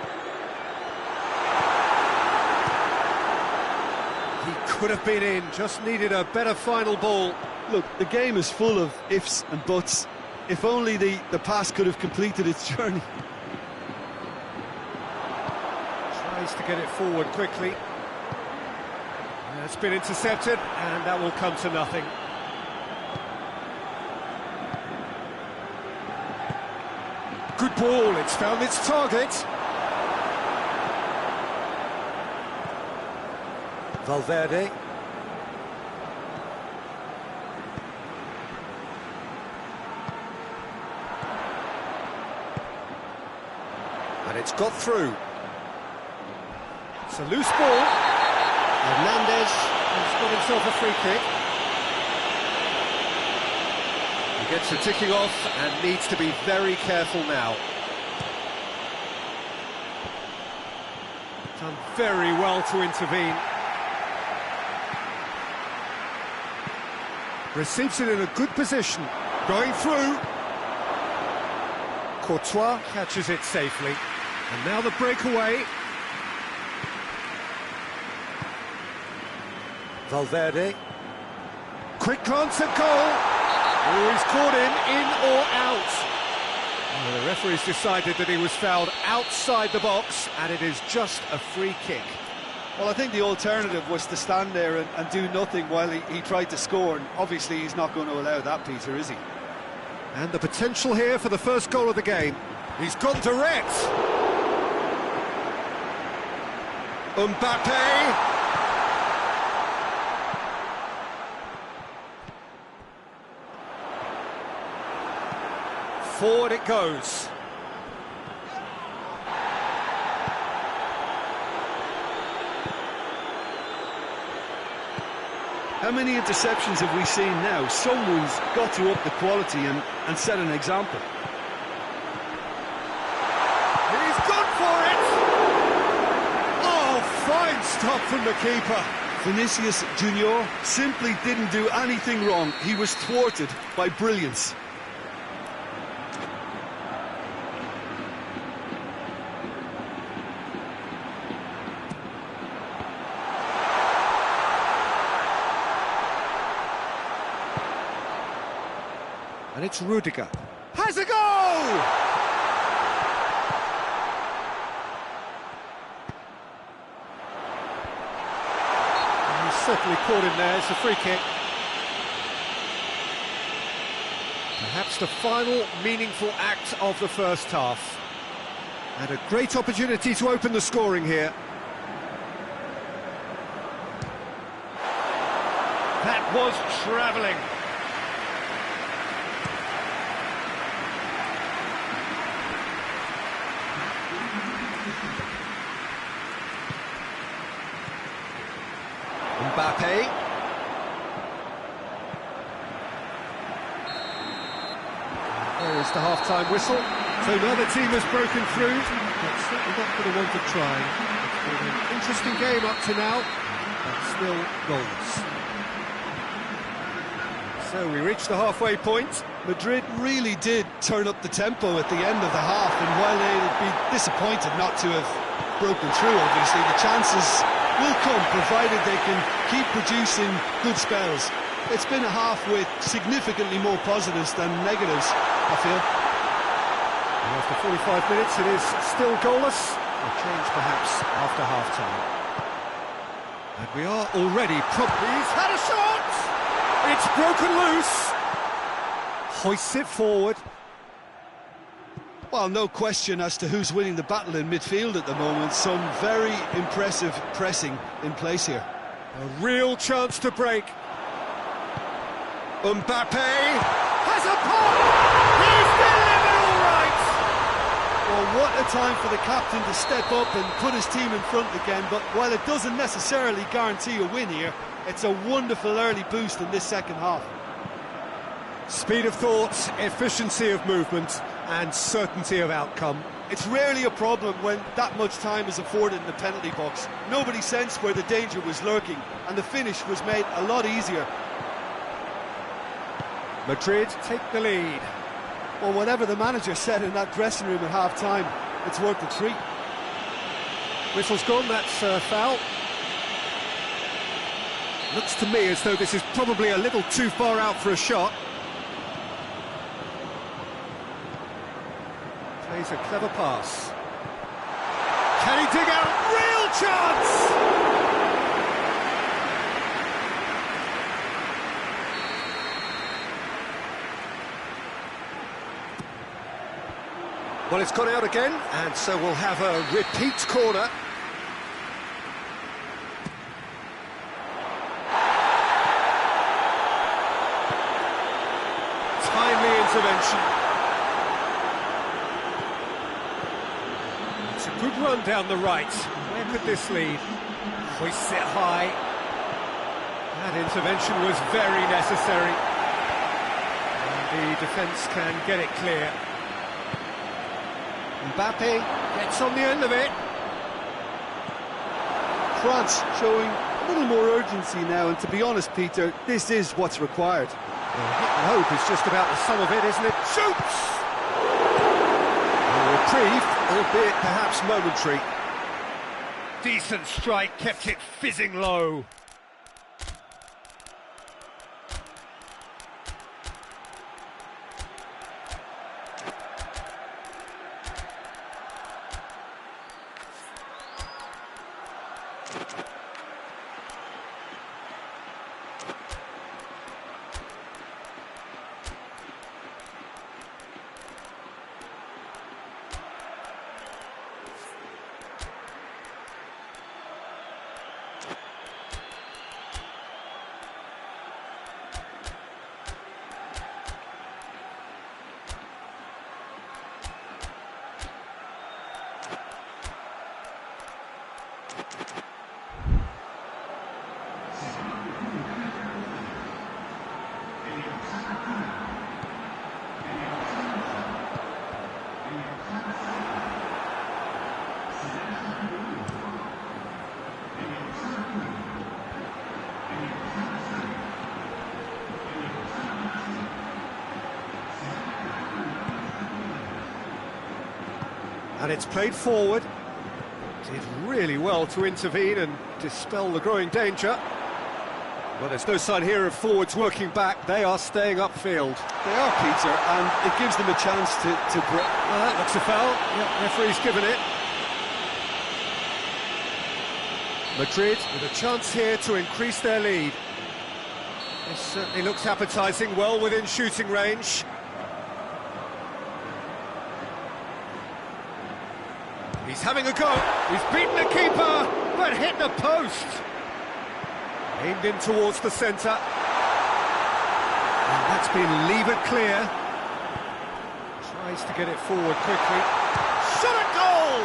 He could have been in, just needed a better final ball. Look, the game is full of ifs and buts. If only the pass could have completed its journey. Tries to get it forward quickly. It's been intercepted, and that will come to nothing. Good ball, it's found its target. Valverde. And it's got through. It's a loose ball. Hernandez has got himself a free kick. Gets the ticking off and needs to be very careful now. Done very well to intervene. Receives it in a good position. Going through. Courtois catches it safely. And now the breakaway. Valverde. Quick glance at goal. Oh, he's caught him in or out. The referee's decided that he was fouled outside the box, and it is just a free kick. Well, I think the alternative was to stand there and do nothing while he tried to score, and obviously he's not going to allow that, Peter, is he? And the potential here for the first goal of the game. He's gone direct. Mbappe. Forward it goes. How many interceptions have we seen now? Someone's got to up the quality and set an example. He's gone for it! Oh, fine stop from the keeper. Vinicius Junior simply didn't do anything wrong. He was thwarted by brilliance. And it's Rudiger. Has a goal! And he's certainly caught him there. It's a free kick. Perhaps the final meaningful act of the first half. And a great opportunity to open the scoring here. That was travelling. Mbappe. There is the half-time whistle. So now the team has broken through, but certainly not for the want of trying. It's been an interesting game up to now, but still goals. So we reach the halfway point. Madrid really did turn up the tempo at the end of the half, and while they'd be disappointed not to have broken through, obviously, the chances will come, provided they can keep producing good spells. It's been a half with significantly more positives than negatives, I feel. And after 45 minutes, it is still goalless. A change, perhaps, after half-time. And we are already He's had a shot! It's broken loose! Hoists it forward. Well, no question as to who's winning the battle in midfield at the moment. Some very impressive pressing in place here. A real chance to break. Mbappe has a pop! He's delivered all right! Well, what a time for the captain to step up and put his team in front again. But while it doesn't necessarily guarantee a win here, it's a wonderful early boost in this second half. Speed of thought, efficiency of movement, and certainty of outcome. It's rarely a problem when that much time is afforded in the penalty box. Nobody sensed where the danger was lurking, and the finish was made a lot easier. Madrid take the lead. Well, whatever the manager said in that dressing room at half-time, it's worth the treat. Whistle's gone, that's a foul. Looks to me as though this is probably a little too far out for a shot. Plays a clever pass. Can he dig out? Real chance! Well, it's gone out again, and so we'll have a repeat corner. Timely intervention. It's a good run down the right. Where could this lead? Hoists it high. That intervention was very necessary. And The defence can get it clear. Mbappe gets on the end of it. France showing a little more urgency now, and to be honest, Peter, this is what's required. Well, hit and hope is just about the sum of it, isn't it? Shoots! Reprieve, albeit perhaps momentary. Decent strike, kept it fizzing low. And it's played forward. Did really well to intervene and dispel the growing danger. Well, there's no sign here of forwards working back. They are staying upfield. They are, Peter, and it gives them a chance to break. Well, that looks a foul. Yep, referee's given it. Madrid with a chance here to increase their lead. This certainly looks appetising, well within shooting range. He's having a go. He's beaten the keeper, but hit the post. Aimed in towards the centre. And that's been levered clear. Tries to get it forward quickly. Shot at goal!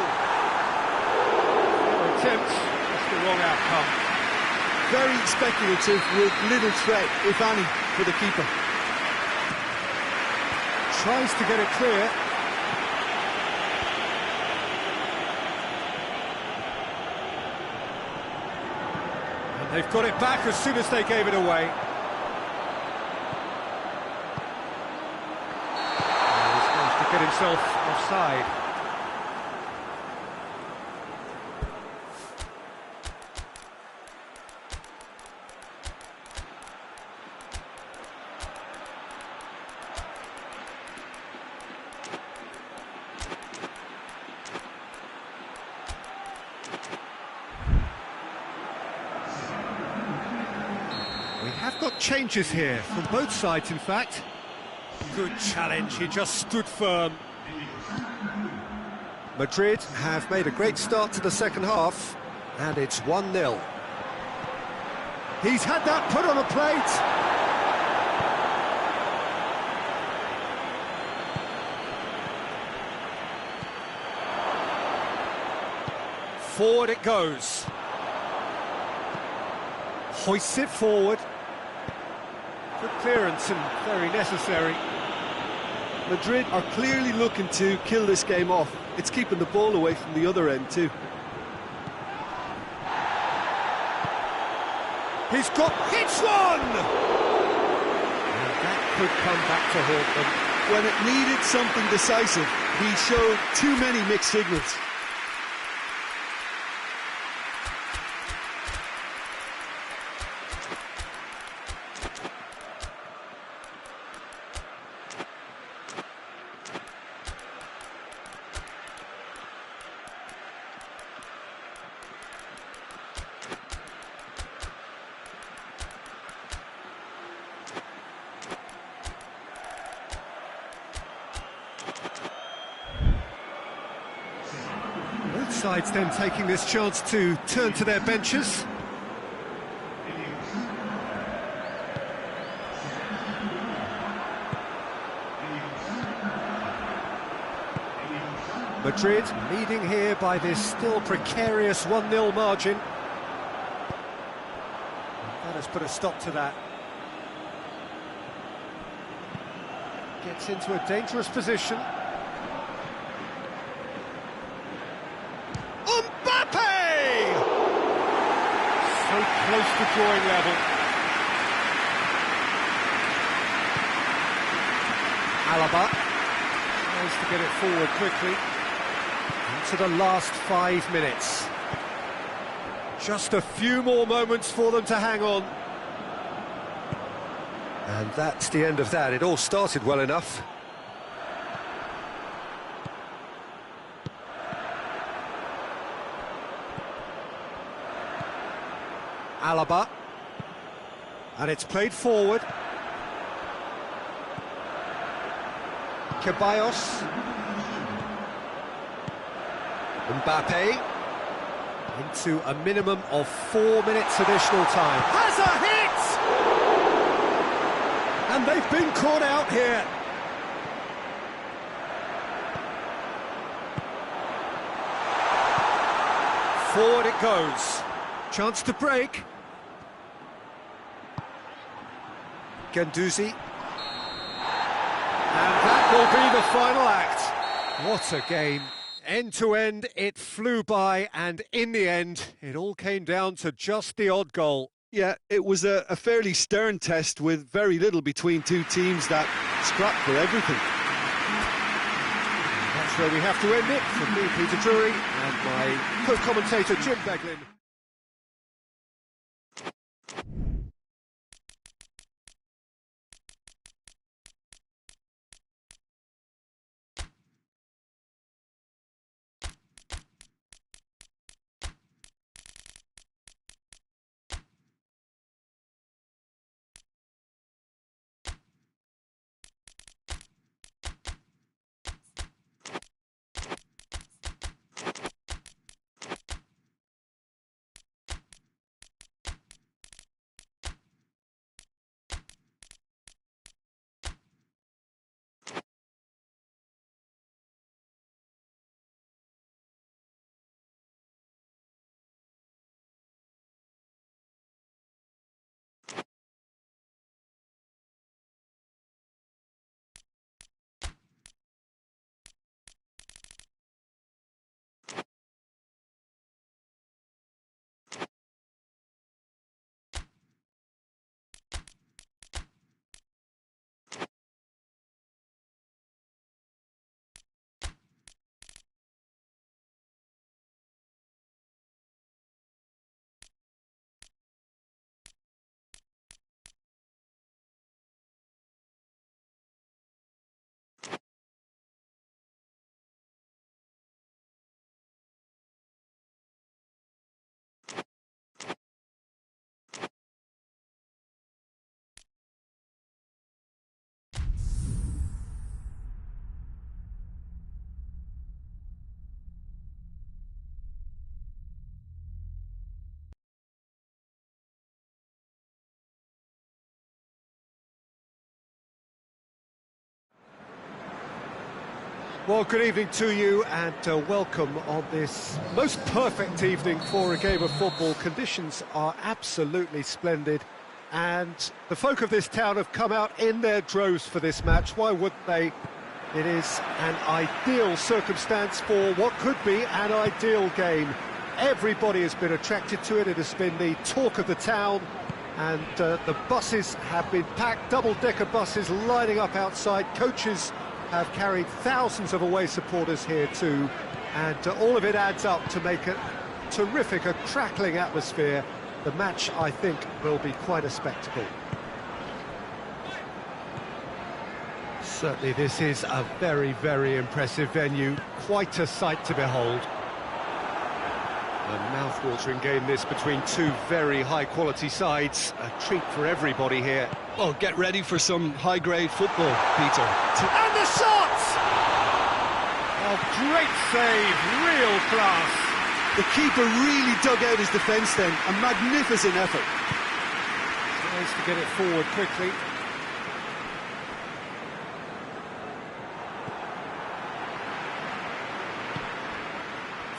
Fair attempt, just the wrong outcome. Very speculative with little threat, if any, for the keeper. Tries to get it clear. They've got it back as soon as they gave it away. He's managed to get himself offside. We have got changes here, from both sides in fact. Good challenge, he just stood firm. Madrid have made a great start to the second half, and it's 1-0. He's had that put on a plate! Forward it goes. Hoists it forward. Good clearance and very necessary. Madrid are clearly looking to kill this game off. It's keeping the ball away from the other end too. He's got hits one! And that could come back to haunt them. When it needed something decisive, he showed too many mixed signals. Both sides then taking this chance to turn to their benches. Madrid leading here by this still precarious 1-0 margin. That has put a stop to that. Gets into a dangerous position. Mbappe! So close to drawing level. Alaba tries to get it forward quickly. Into the last 5 minutes. Just a few more moments for them to hang on. And that's the end of that. It all started well enough. Alaba. And it's played forward. Ceballos. Mbappe. Into a minimum of 4 minutes additional time. Has a hit! And they've been caught out here. Forward it goes. Chance to break. Guendouzi. And that will be the final act. What a game. End to end, it flew by, and in the end, it all came down to just the odd goal. Yeah, it was a fairly stern test with very little between two teams that scrapped for everything. That's where we have to end it. From me, Peter Drury, and my co-commentator, Jim Beglin. Well, good evening to you, and welcome on this most perfect evening for a game of football. Conditions are absolutely splendid, and the folk of this town have come out in their droves for this match. Why wouldn't they? It is an ideal circumstance for what could be an ideal game. Everybody has been attracted to it. It has been the talk of the town, and the buses have been packed, double-decker buses lining up outside. Coaches have carried thousands of away supporters here too, and all of it adds up to make a terrific, a crackling atmosphere. The match, I think, will be quite a spectacle. Certainly this is a very, very impressive venue, quite a sight to behold. A mouth-watering game this between two very high-quality sides, a treat for everybody here. Well, get ready for some high-grade football, Peter. And the shot! Oh, great save, real class. The keeper really dug out his defence then, a magnificent effort. Tries to get it forward quickly.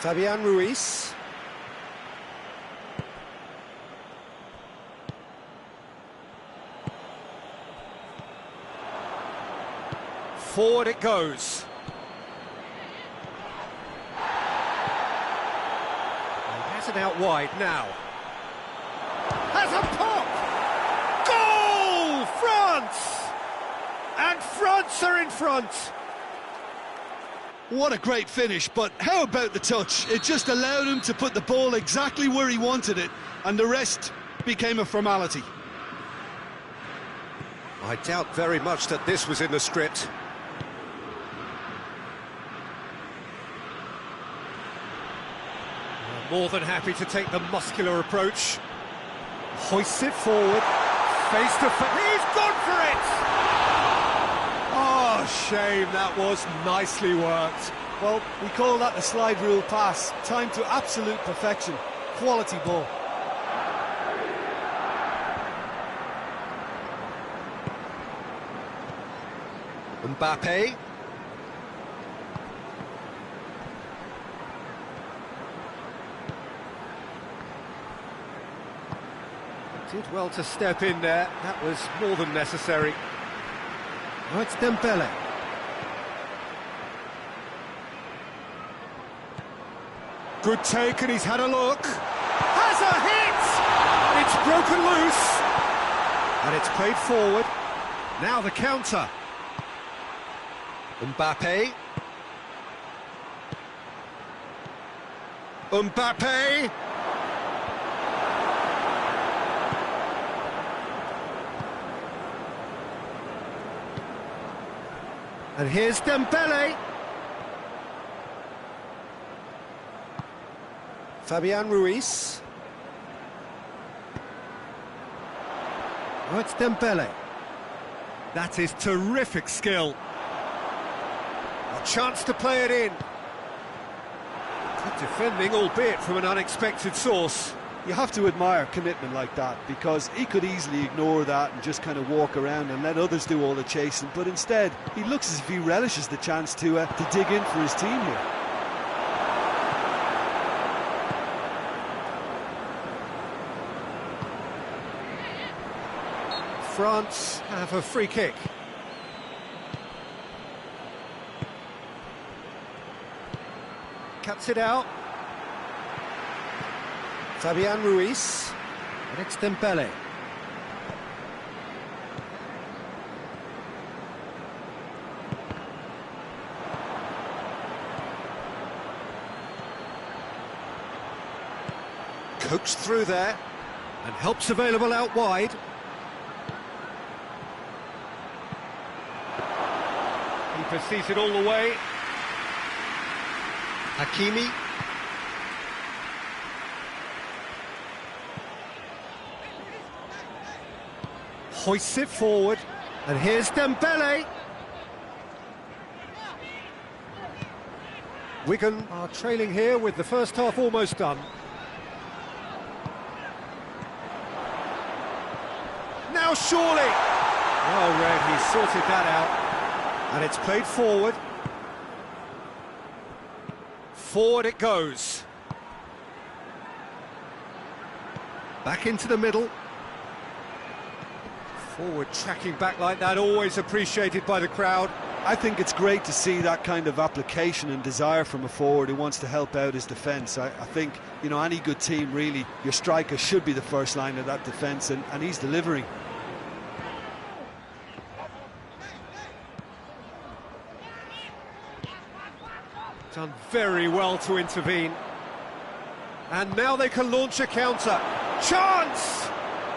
Fabian Ruiz. Forward it goes. He has it out wide now. Has a pop! Goal! France! And France are in front. What a great finish, but how about the touch? It just allowed him to put the ball exactly where he wanted it, and the rest became a formality. I doubt very much that this was in the script. More than happy to take the muscular approach. Hoists it forward, face to face. He's gone for it! Oh, shame, that was nicely worked. Well, we call that a slide rule pass. Time to absolute perfection. Quality ball. Mbappe. Did well to step in there. That was more than necessary. Now it's Dembele. Good take, and he's had a look. Has a hit! It's broken loose. And it's played forward. Now the counter. Mbappe. Mbappe. And here's Dembele. Fabian Ruiz. Oh, it's Dembele. That is terrific skill. A chance to play it in. Good defending, albeit from an unexpected source. You have to admire commitment like that, because he could easily ignore that and just kind of walk around and let others do all the chasing, but instead he looks as if he relishes the chance to dig in for his team here. France have a free kick. Cuts it out. Fabian Ruiz, and it's Dembele. Coaxed through there, and help's available out wide. Keeper sees it all the way. Hakimi. Hoists it forward, and here's Dembele. Wigan are trailing here with the first half almost done. Now surely! Well read, he's sorted that out, and it's played forward. Forward it goes. Back into the middle. Forward tracking back like that, always appreciated by the crowd. I think it's great to see that kind of application and desire from a forward who wants to help out his defence. I think, you know, any good team, really, your striker should be the first line of that defence, and he's delivering. Done very well to intervene. And now they can launch a counter. Chance!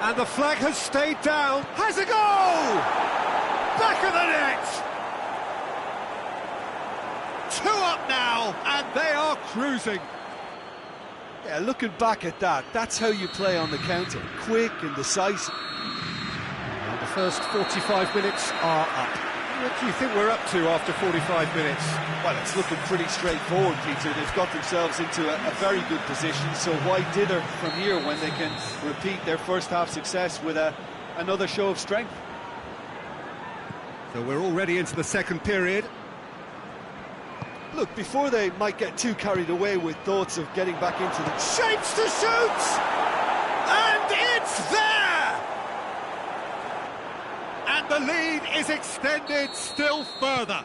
And the flag has stayed down. Has a goal! Back of the net! 2 up now, and they are cruising. Yeah, looking back at that, that's how you play on the counter. Quick and decisive. And the first 45 minutes are up. What do you think we're up to after 45 minutes? Well, it's looking pretty straightforward, Peter. They've got themselves into a very good position, so why dither from here when they can repeat their first half success with another show of strength? So we're already into the second period. Look, before they might get too carried away with thoughts of getting back into the... Shapes to shoot! And it's there! And The lead is extended still further.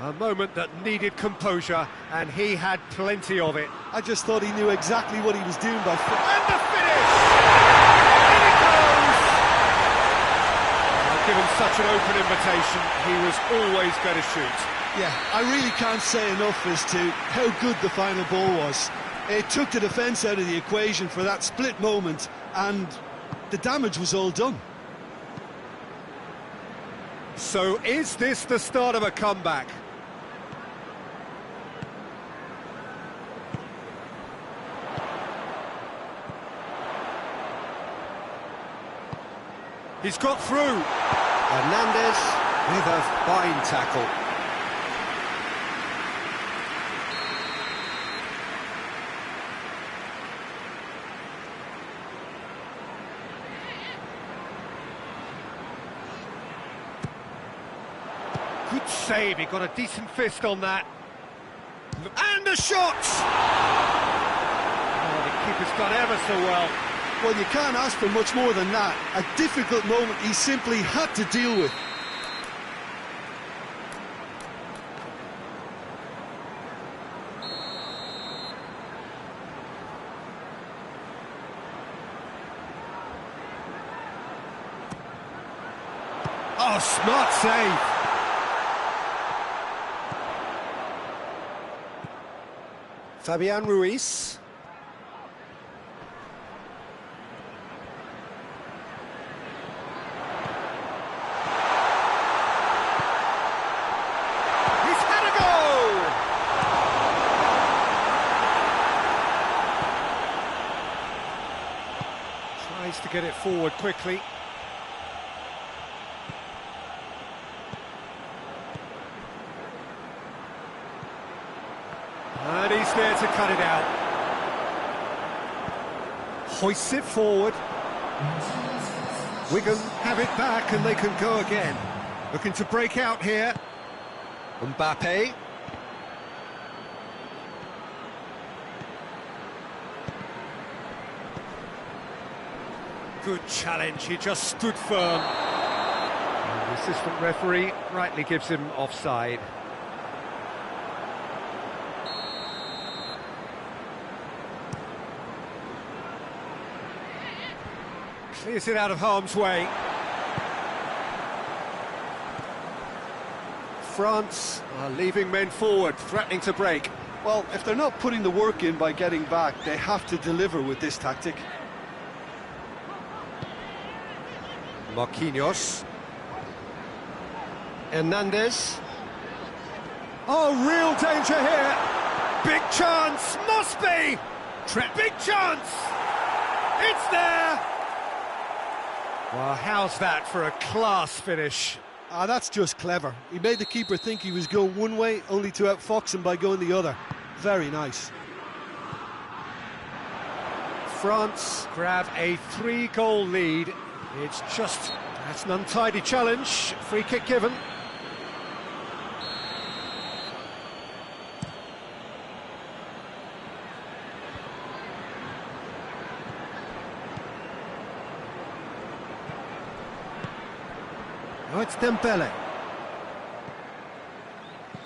A moment that needed composure, and he had plenty of it. I just thought he knew exactly what he was doing by foot. And the finish! In it goes! Given such an open invitation, he was always going to shoot. Yeah, I really can't say enough as to how good the final ball was. It took the defence out of the equation for that split moment, and the damage was all done. So is this the start of a comeback? He's got through. Hernandez with a fine tackle. Good save, he got a decent fist on that. And a shot! Oh, the keeper's done ever so well. Well, you can't ask for much more than that. A difficult moment he simply had to deal with. Oh, smart save. Fabian Ruiz. He's had a goal! Tries to get it forward quickly. And he's there to cut it out. Hoists it forward. Wigan have it back and they can go again. Looking to break out here. Mbappe. Good challenge, he just stood firm. And the assistant referee rightly gives him offside. Clears it out of harm's way. France are leaving men forward, threatening to break. Well, if they're not putting the work in by getting back, they have to deliver with this tactic. Marquinhos. Hernandez. Oh, real danger here. Big chance, must be. Big chance. It's there. Well, how's that for a class finish? Ah, that's just clever. He made the keeper think he was going one way, only to outfox him by going the other. Very nice. France grab a 3-goal lead. It's just, that's an untidy challenge. Free kick given. Oh, it's Dembele.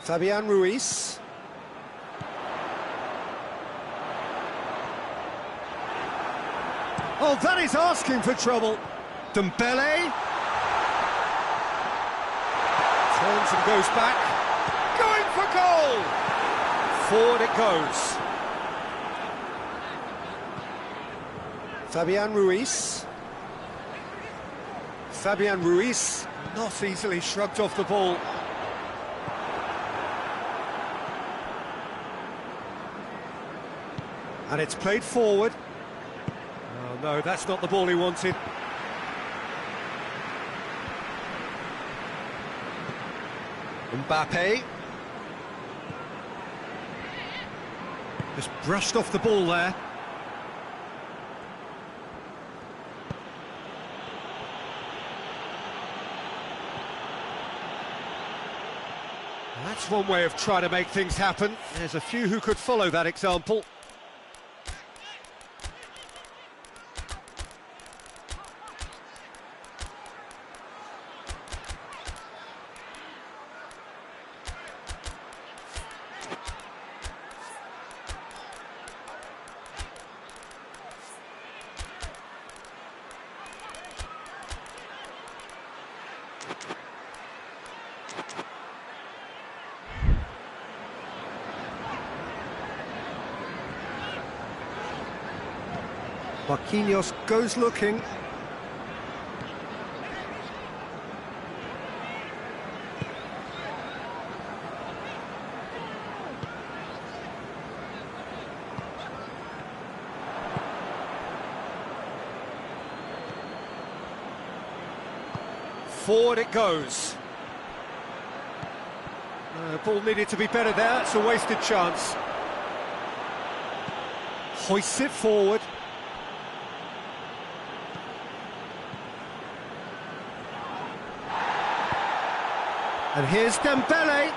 Fabian Ruiz. Oh, that is asking for trouble. Dembele. Turns and goes back. Going for goal. Forward it goes. Fabian Ruiz. Fabian Ruiz not easily shrugged off the ball. And it's played forward. Oh no, that's not the ball he wanted. Mbappe. Just brushed off the ball there. That's one way of trying to make things happen. There's a few who could follow that example. Marquinhos goes looking. Forward it goes. Ball needed to be better there, it's a wasted chance. Hoists it forward. And here's Dembele.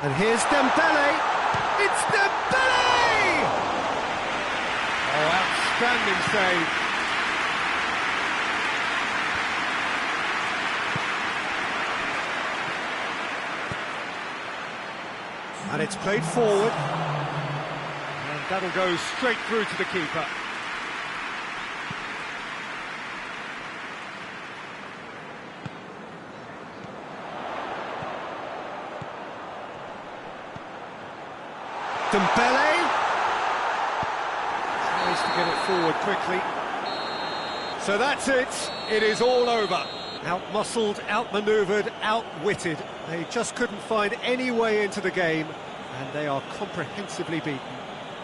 And here's Dembele. It's Dembele! Oh, outstanding save. And it's played forward. And that'll go straight through to the keeper. Dembele. Tries to get it forward quickly. So that's it. It is all over. Out-muscled, out-manoeuvred, outwitted. They just couldn't find any way into the game, and they are comprehensively beaten.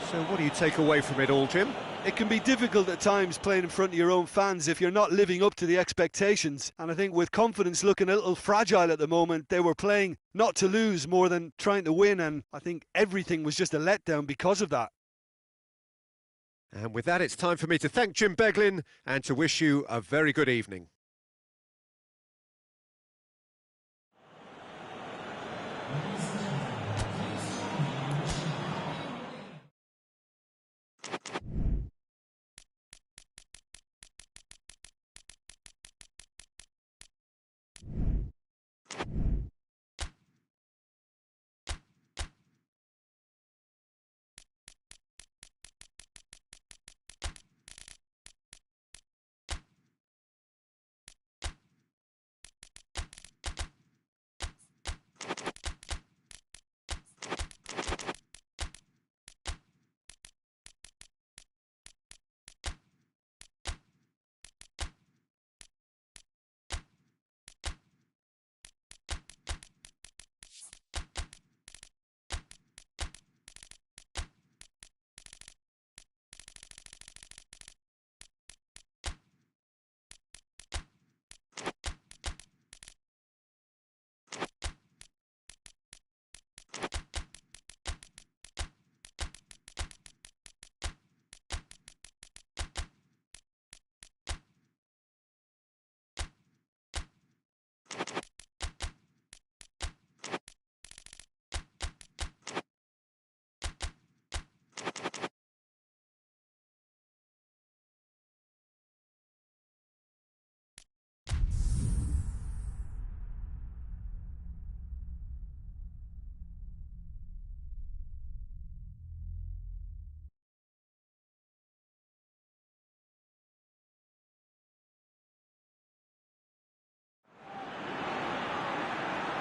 So what do you take away from it all, Jim? It can be difficult at times playing in front of your own fans if you're not living up to the expectations. And I think with confidence looking a little fragile at the moment, they were playing not to lose more than trying to win, and I think everything was just a letdown because of that. And with that, it's time for me to thank Jim Beglin and to wish you a very good evening.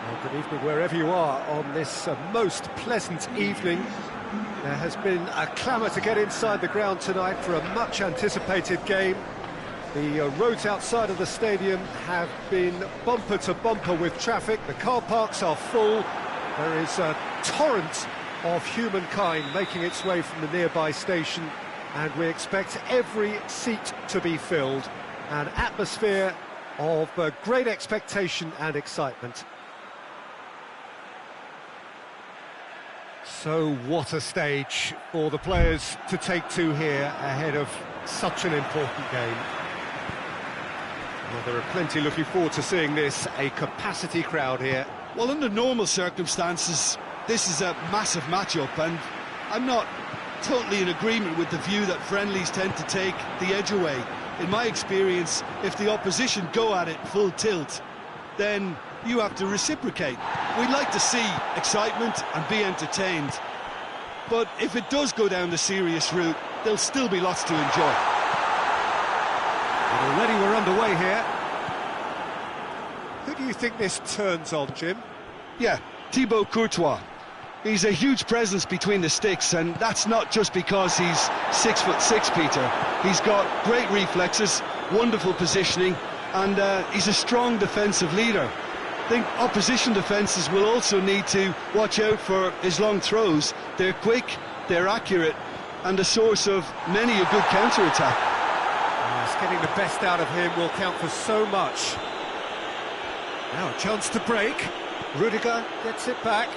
Well, good evening wherever you are on this most pleasant evening. There has been a clamour to get inside the ground tonight for a much anticipated game. The roads outside of the stadium have been bumper to bumper with traffic. The car parks are full. There is a torrent of humankind making its way from the nearby station, and we expect every seat to be filled. An atmosphere of great expectation and excitement. So what a stage for the players to take to here ahead of such an important game. Well, there are plenty looking forward to seeing this, a capacity crowd here. Well, under normal circumstances, this is a massive matchup, and I'm not totally in agreement with the view that friendlies tend to take the edge away. In my experience, if the opposition go at it full tilt, then you have to reciprocate. We'd like to see excitement and be entertained, but if it does go down the serious route, there'll still be lots to enjoy. And already we're underway here. Who do you think this turns on, Jim? Yeah, Thibaut Courtois. He's a huge presence between the sticks, and that's not just because he's 6'6", Peter. He's got great reflexes, wonderful positioning, and he's a strong defensive leader. I think opposition defences will also need to watch out for his long throws. They're quick, they're accurate, and a source of many a good counter-attack. Yes, getting the best out of him will count for so much. Now a chance to break. Rudiger gets it back.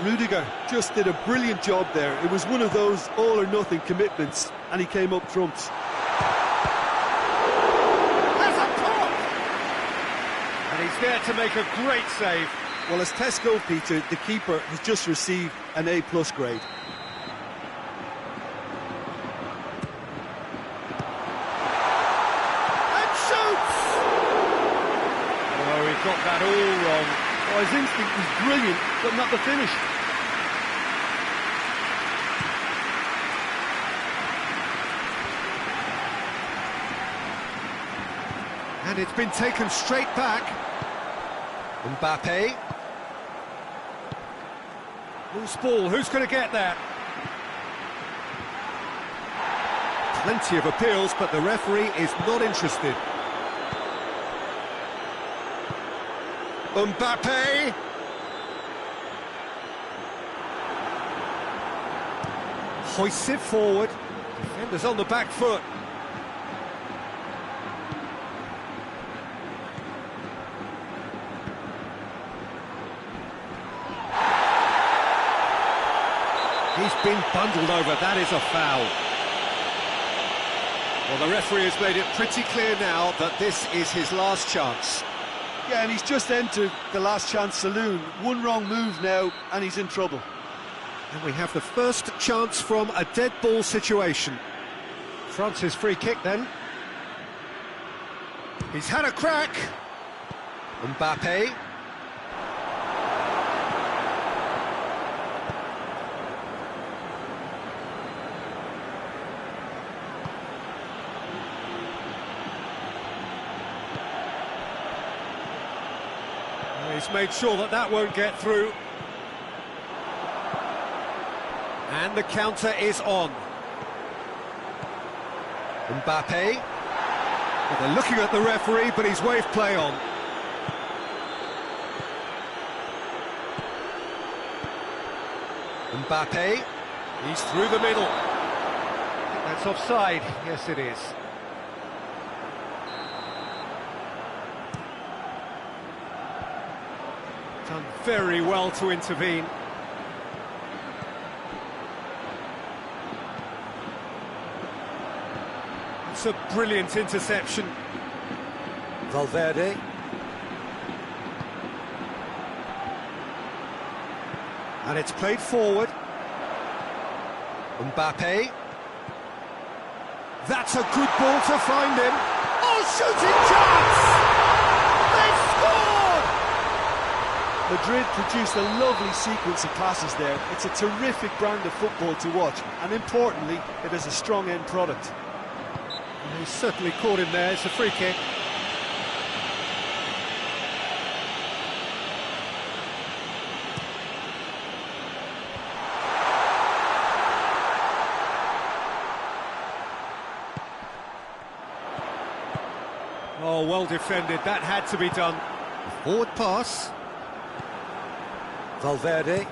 Rudiger just did a brilliant job there. It was one of those all-or-nothing commitments, and he came up trumps. There's a pop! And he's there to make a great save. Well, as tests go, Peter, the keeper has just received an A+ grade. And shoots! Oh, he got that all wrong. Oh, his instinct was brilliant, but not the finish. And it's been taken straight back. Mbappe. Loose ball, who's going to get that? Plenty of appeals, but the referee is not interested. Mbappe! Hoists it forward. Defenders on the back foot. He's been bundled over, that is a foul. Well, the referee has made it pretty clear now that this is his last chance. Yeah, and he's just entered the last chance saloon. One wrong move now, and he's in trouble. And we have the first chance from a dead ball situation. France's free kick then. He's had a crack. Mbappe. He's made sure that that won't get through. And the counter is on. Mbappe. Well, they're looking at the referee, but he's waved play on. Mbappe. He's through the middle. I think that's offside. Yes, it is. Done very well to intervene. It's a brilliant interception. Valverde. And it's played forward. Mbappe. That's a good ball to find him. Oh, shooting chance! They've scored! Madrid produced a lovely sequence of passes there. It's a terrific brand of football to watch, and importantly, it is a strong end product. And he's certainly caught him there. It's a free kick. Oh, well defended. That had to be done. Forward pass. Valverde.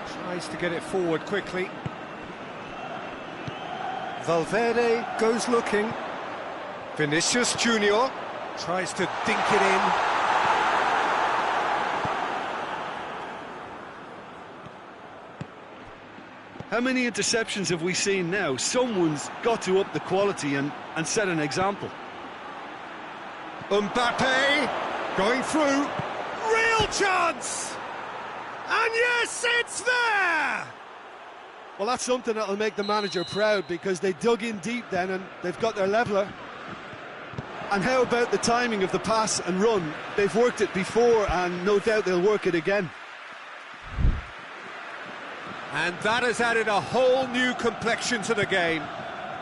Tries to get it forward quickly. Valverde goes looking. Vinicius Junior tries to dink it in. How many interceptions have we seen now? Someone's got to up the quality and set an example. Mbappe going through. Real chance! And yes, it's there! Well, that's something that'll make the manager proud, because they dug in deep then and they've got their leveller. And how about the timing of the pass and run? They've worked it before, and no doubt they'll work it again. And that has added a whole new complexion to the game.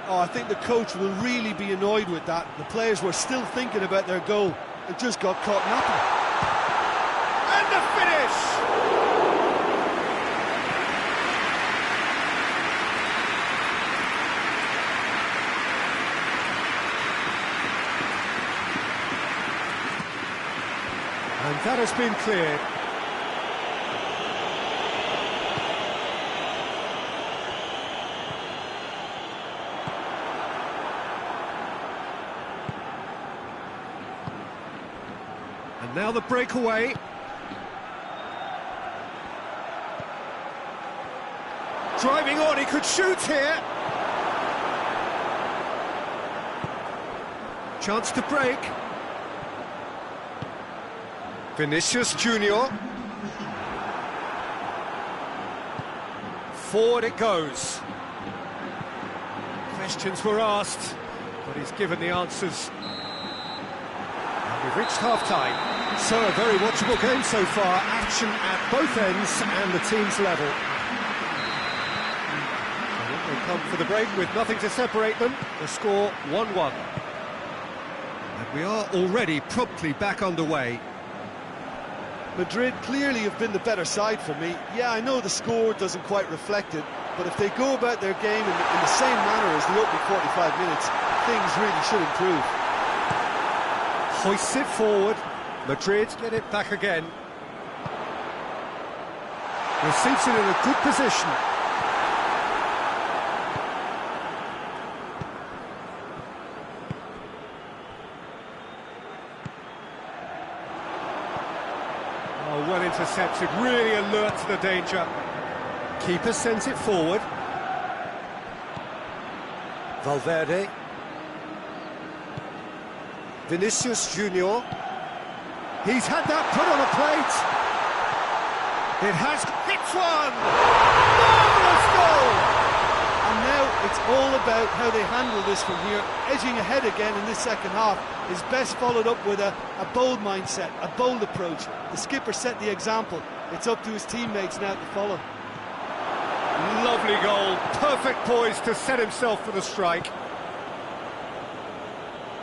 Oh, I think the coach will really be annoyed with that. The players were still thinking about their goal and just got caught napping. And the finish! And that has been cleared. And now the breakaway. Driving on, he could shoot here. Chance to break. Vinicius Junior. Forward it goes. Questions were asked, but he's given the answers. And we've reached half-time. So a very watchable game so far. Action at both ends and the team's level. And they come for the break with nothing to separate them. The score 1-1. And we are already promptly back underway. Madrid clearly have been the better side for me. Yeah, I know the score doesn't quite reflect it, but if they go about their game in the same manner as the opening 45 minutes, things really should improve. Hoists it forward. Madrid get it back again. Receives it in a good position. Oh, well intercepted, really alert to the danger. Keeper sends it forward. Valverde. Vinicius Junior. He's had that put on a plate. It has hit one. Marvellous goal. And now it's all about how they handle this from here. Edging ahead again in this second half is best followed up with a bold mindset, a bold approach. The skipper set the example. It's up to his teammates now to follow. Lovely goal. Perfect poise to set himself for the strike.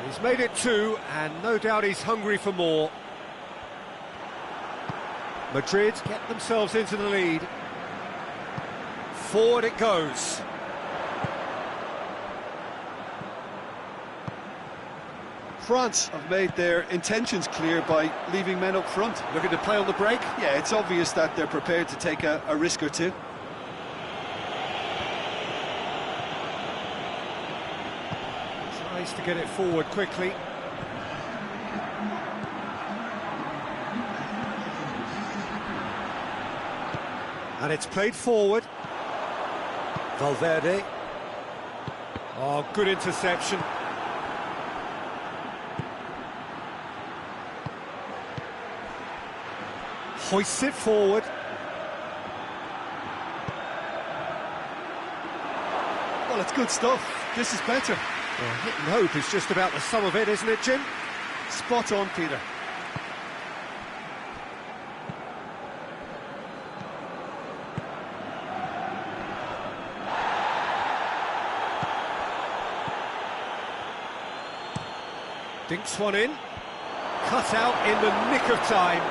He's made it 2, and no doubt he's hungry for more. Madrid get themselves into the lead. Forward it goes. France have made their intentions clear by leaving men up front. Looking to play on the break. Yeah, it's obvious that they're prepared to take a risk or two. Tries to get it forward quickly. And it's played forward. Valverde. Oh, good interception. Hoists it forward. Well, it's good stuff. This is better. Well, hit and hope is just about the sum of it, isn't it, Jim? Spot on, Peter. Dinks one in. Cut out in the nick of time.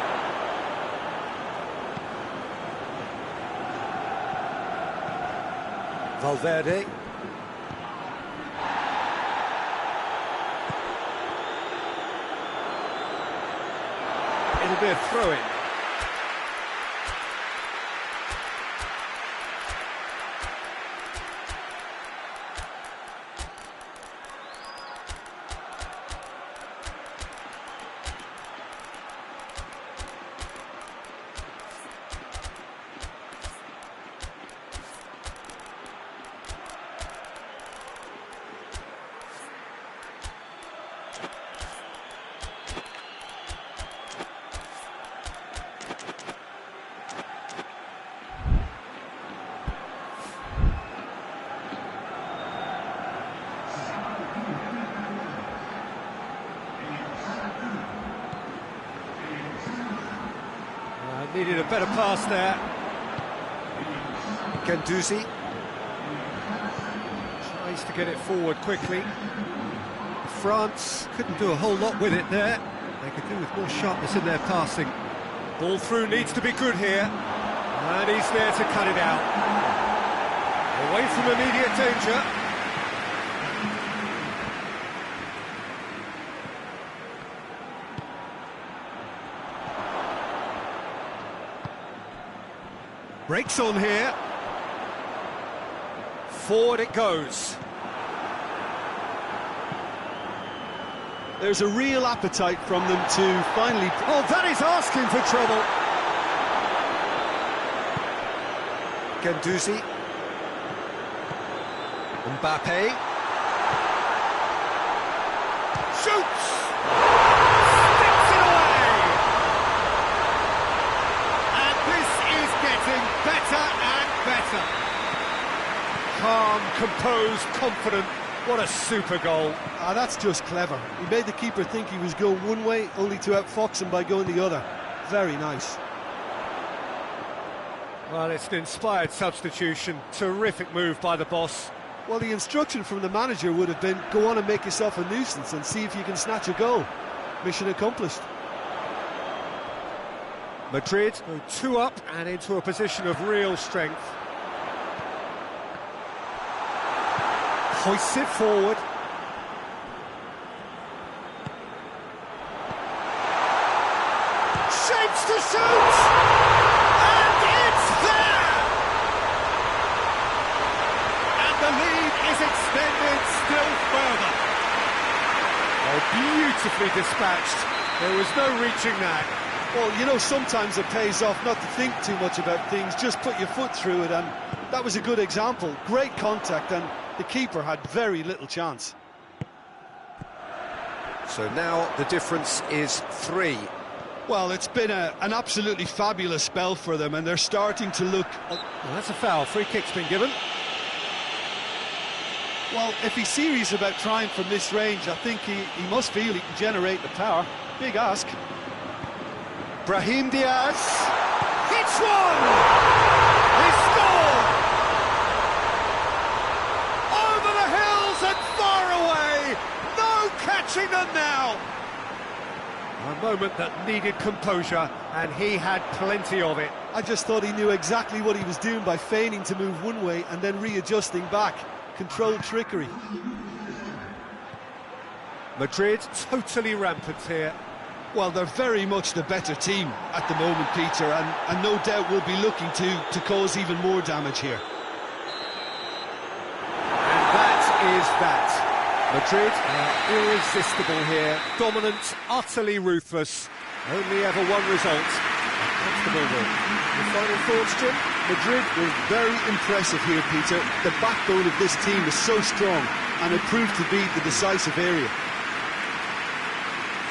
Valverde. It'll be a throw-in. Needed a better pass there. Guendouzi. Tries to get it forward quickly. France couldn't do a whole lot with it there. They could do with more sharpness in their passing. Ball through needs to be good here. And he's there to cut it out. Away from immediate danger. Breaks on here. Forward it goes. There's a real appetite from them to finally... Oh, that is asking for trouble. Guendouzi. Mbappe. Shoots! Sticks it away! And this is getting better and better. Calm, composed, confident. What a super goal. Ah, that's just clever. He made the keeper think he was going one way, only to outfox him by going the other. Very nice. Well, it's an inspired substitution. Terrific move by the boss. Well, the instruction from the manager would have been, go on and make yourself a nuisance and see if you can snatch a goal. Mission accomplished. Madrid go 2 up and into a position of real strength. Hoists it forward. Shapes to shoot! And it's there! And the lead is extended still further. Oh, beautifully dispatched. There was no reaching that. Well, you know, sometimes it pays off not to think too much about things, just put your foot through it, and that was a good example. Great contact, and the keeper had very little chance. So now the difference is 3. Well, it's been an absolutely fabulous spell for them, and they're starting to look... Well, that's a foul. Free kick's been given. Well, if he's serious about trying from this range, I think he must feel he can generate the power. Big ask. Brahim Diaz hits one! He scored! Over the hills and far away! No catching them now! A moment that needed composure, and he had plenty of it. I just thought he knew exactly what he was doing by feigning to move one way and then readjusting back. Controlled trickery. Madrid totally rampant here. Well, they're very much the better team at the moment, Peter, and no doubt will be looking to cause even more damage here. And that is that. Madrid are irresistible here. Dominant, utterly ruthless. Only ever one result. A comfortable win. Your final thoughts, Jim? Madrid were very impressive here, Peter. The backbone of this team is so strong, and it proved to be the decisive area.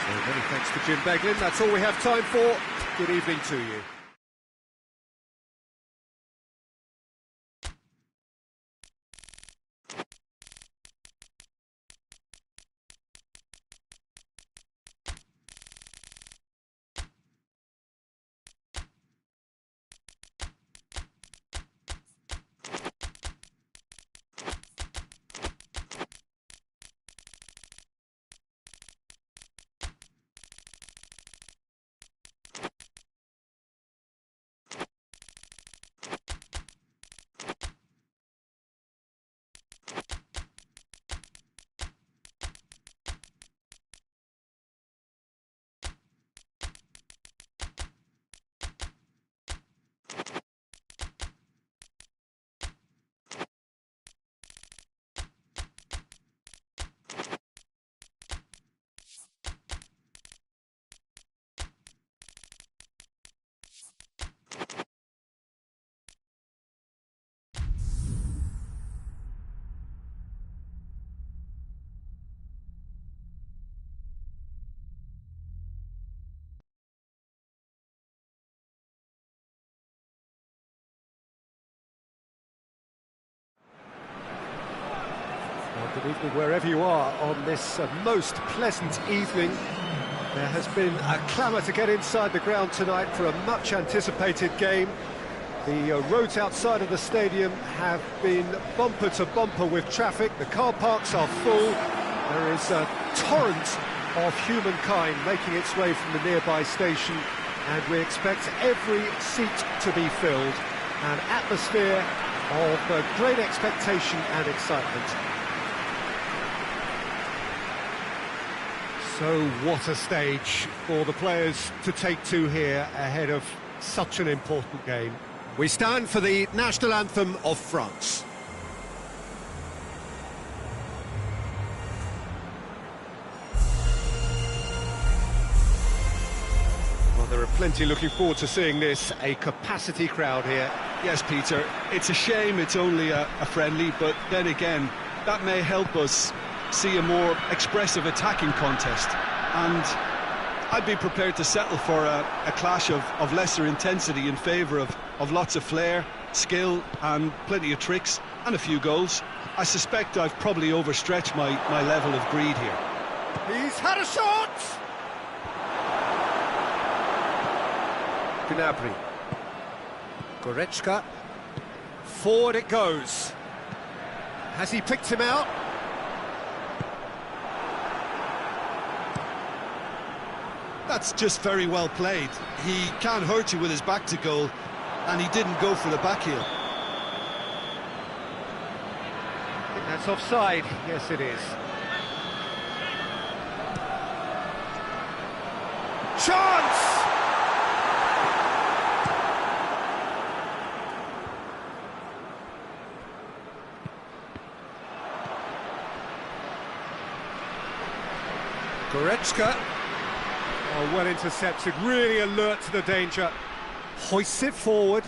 So many thanks to Jim Beglin. That's all we have time for. Good evening to you. Well, good evening wherever you are on this most pleasant evening. There has been a clamour to get inside the ground tonight for a much-anticipated game. The roads outside of the stadium have been bumper to bumper with traffic. The car parks are full. There is a torrent of humankind making its way from the nearby station, and we expect every seat to be filled. An atmosphere of great expectation and excitement. So what a stage for the players to take to here ahead of such an important game. We stand for the national anthem of France. Well, there are plenty looking forward to seeing this, a capacity crowd here. Yes, Peter, it's a shame it's only a friendly, but then again, that may help us see a more expressive attacking contest. And I'd be prepared to settle for a clash of lesser intensity in favour of lots of flair, skill and plenty of tricks and a few goals. I suspect I've probably overstretched my level of greed here. He's had a shot! Gnabry. Goretzka. Forward it goes. Has he picked him out? That's just very well played. He can't hurt you with his back to goal, and he didn't go for the back heel. I think that's offside. Yes, it is. Chance! Goretzka. Oh, well intercepted, really alert to the danger. Hoists it forward.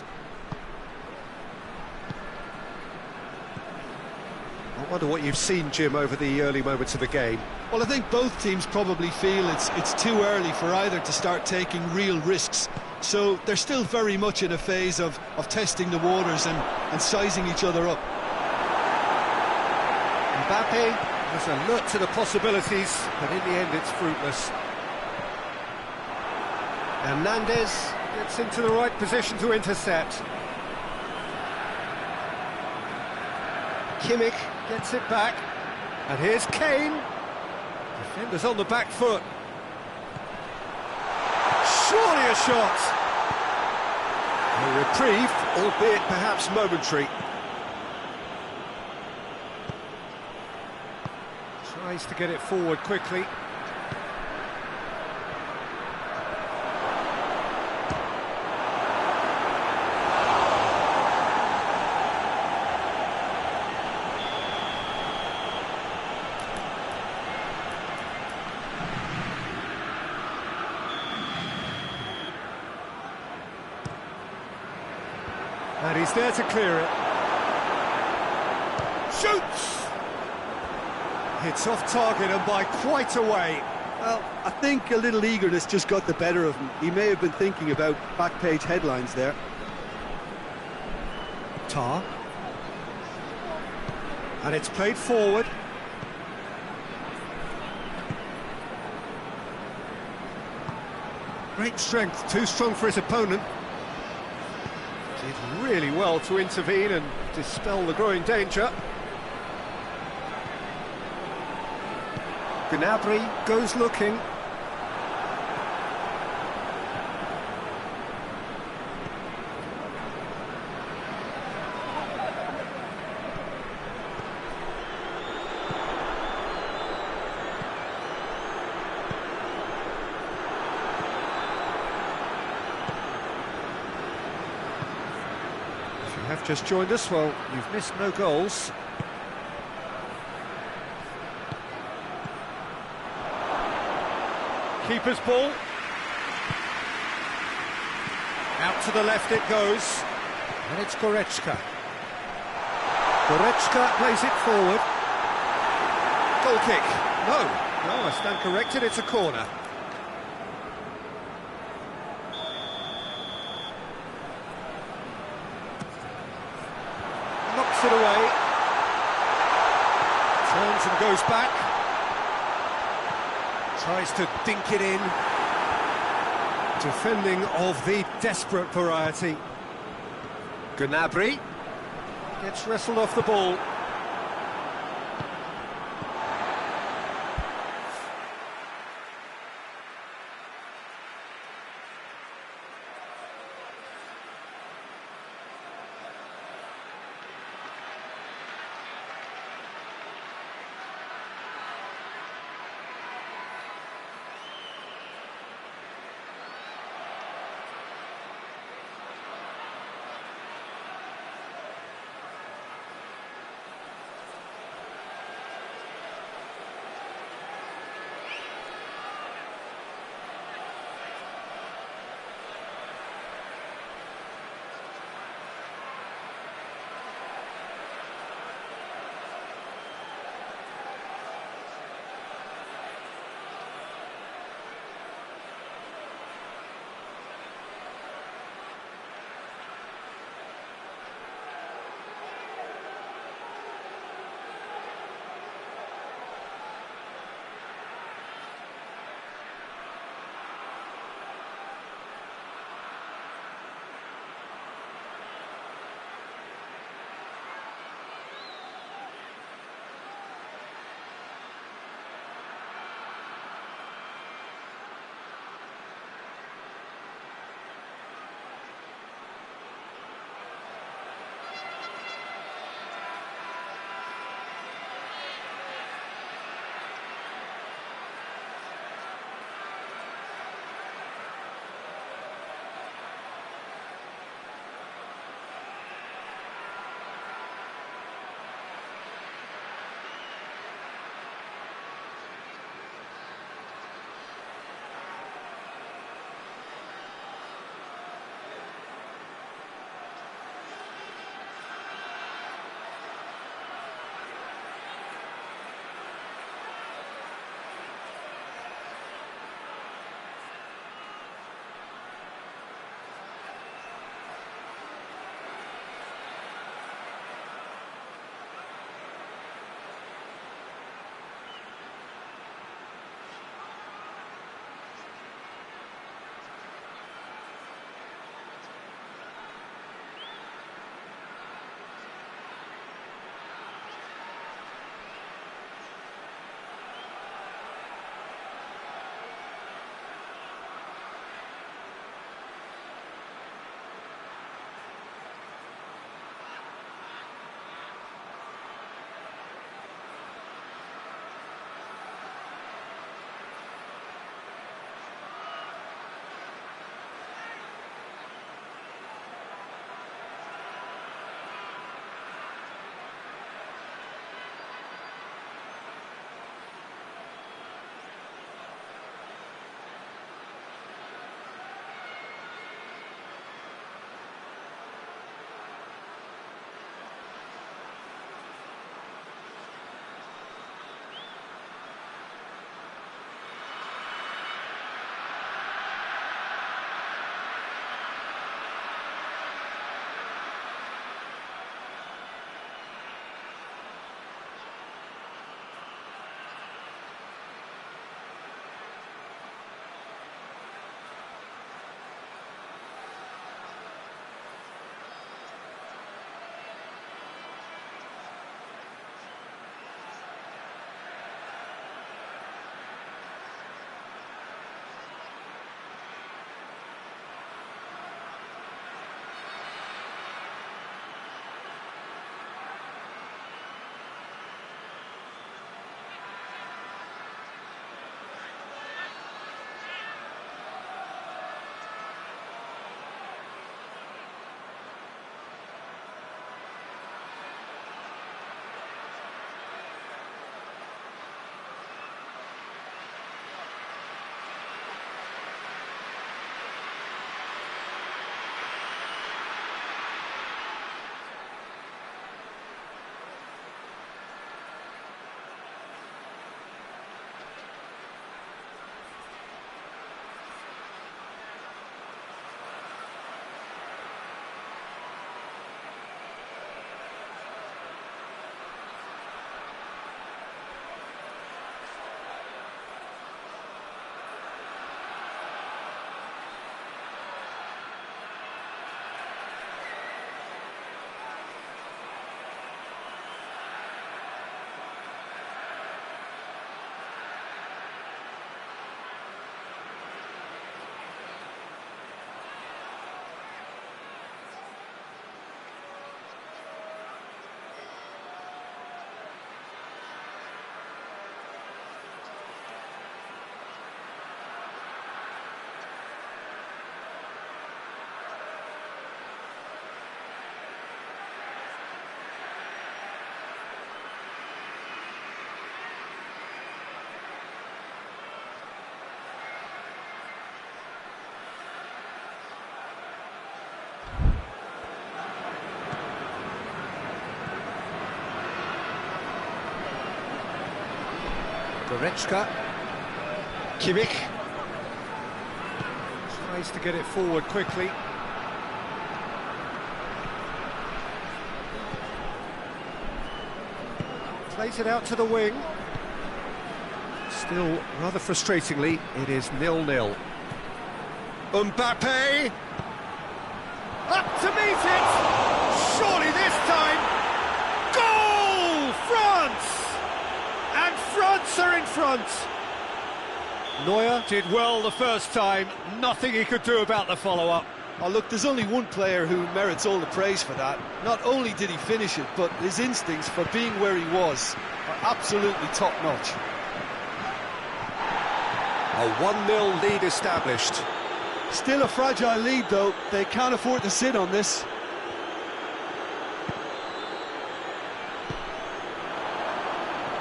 I wonder what you've seen, Jim, over the early moments of the game. Well, I think both teams probably feel it's too early for either to start taking real risks. So they're still very much in a phase of testing the waters and sizing each other up. Mbappe was alert to the possibilities, but in the end it's fruitless. Hernandez gets into the right position to intercept. Kimmich gets it back. And here's Kane. Defenders on the back foot. Surely a shot. A reprieve, albeit perhaps momentary. Tries to get it forward quickly. And he's there to clear it. Shoots! Hits off target and by quite a way. Well, I think a little eagerness just got the better of him. He may have been thinking about back page headlines there. Tar. And it's played forward. Great strength, too strong for his opponent. Did really well to intervene and dispel the growing danger. Gnabry goes looking. If you have just joined us, well, you've missed no goals. Keeper's ball. Out to the left it goes. And it's Goretzka. Goretzka plays it forward. Goal kick. No, I stand corrected, it's a corner. Knocks it away. Turns and goes back. Tries to dink it in. Defending of the desperate variety. Gnabry gets wrestled off the ball. Goretzka. Kimmich. Tries to get it forward quickly. Plays it out to the wing. Still, rather frustratingly, it is 0-0. Mbappe! Up to meet it! Surely this time! Goal! France! And France are in front! Neuer did well the first time, nothing he could do about the follow-up. Oh, look, there's only one player who merits all the praise for that. Not only did he finish it, but his instincts for being where he was are absolutely top-notch. A 1-0 lead established. Still a fragile lead, though. They can't afford to sit on this.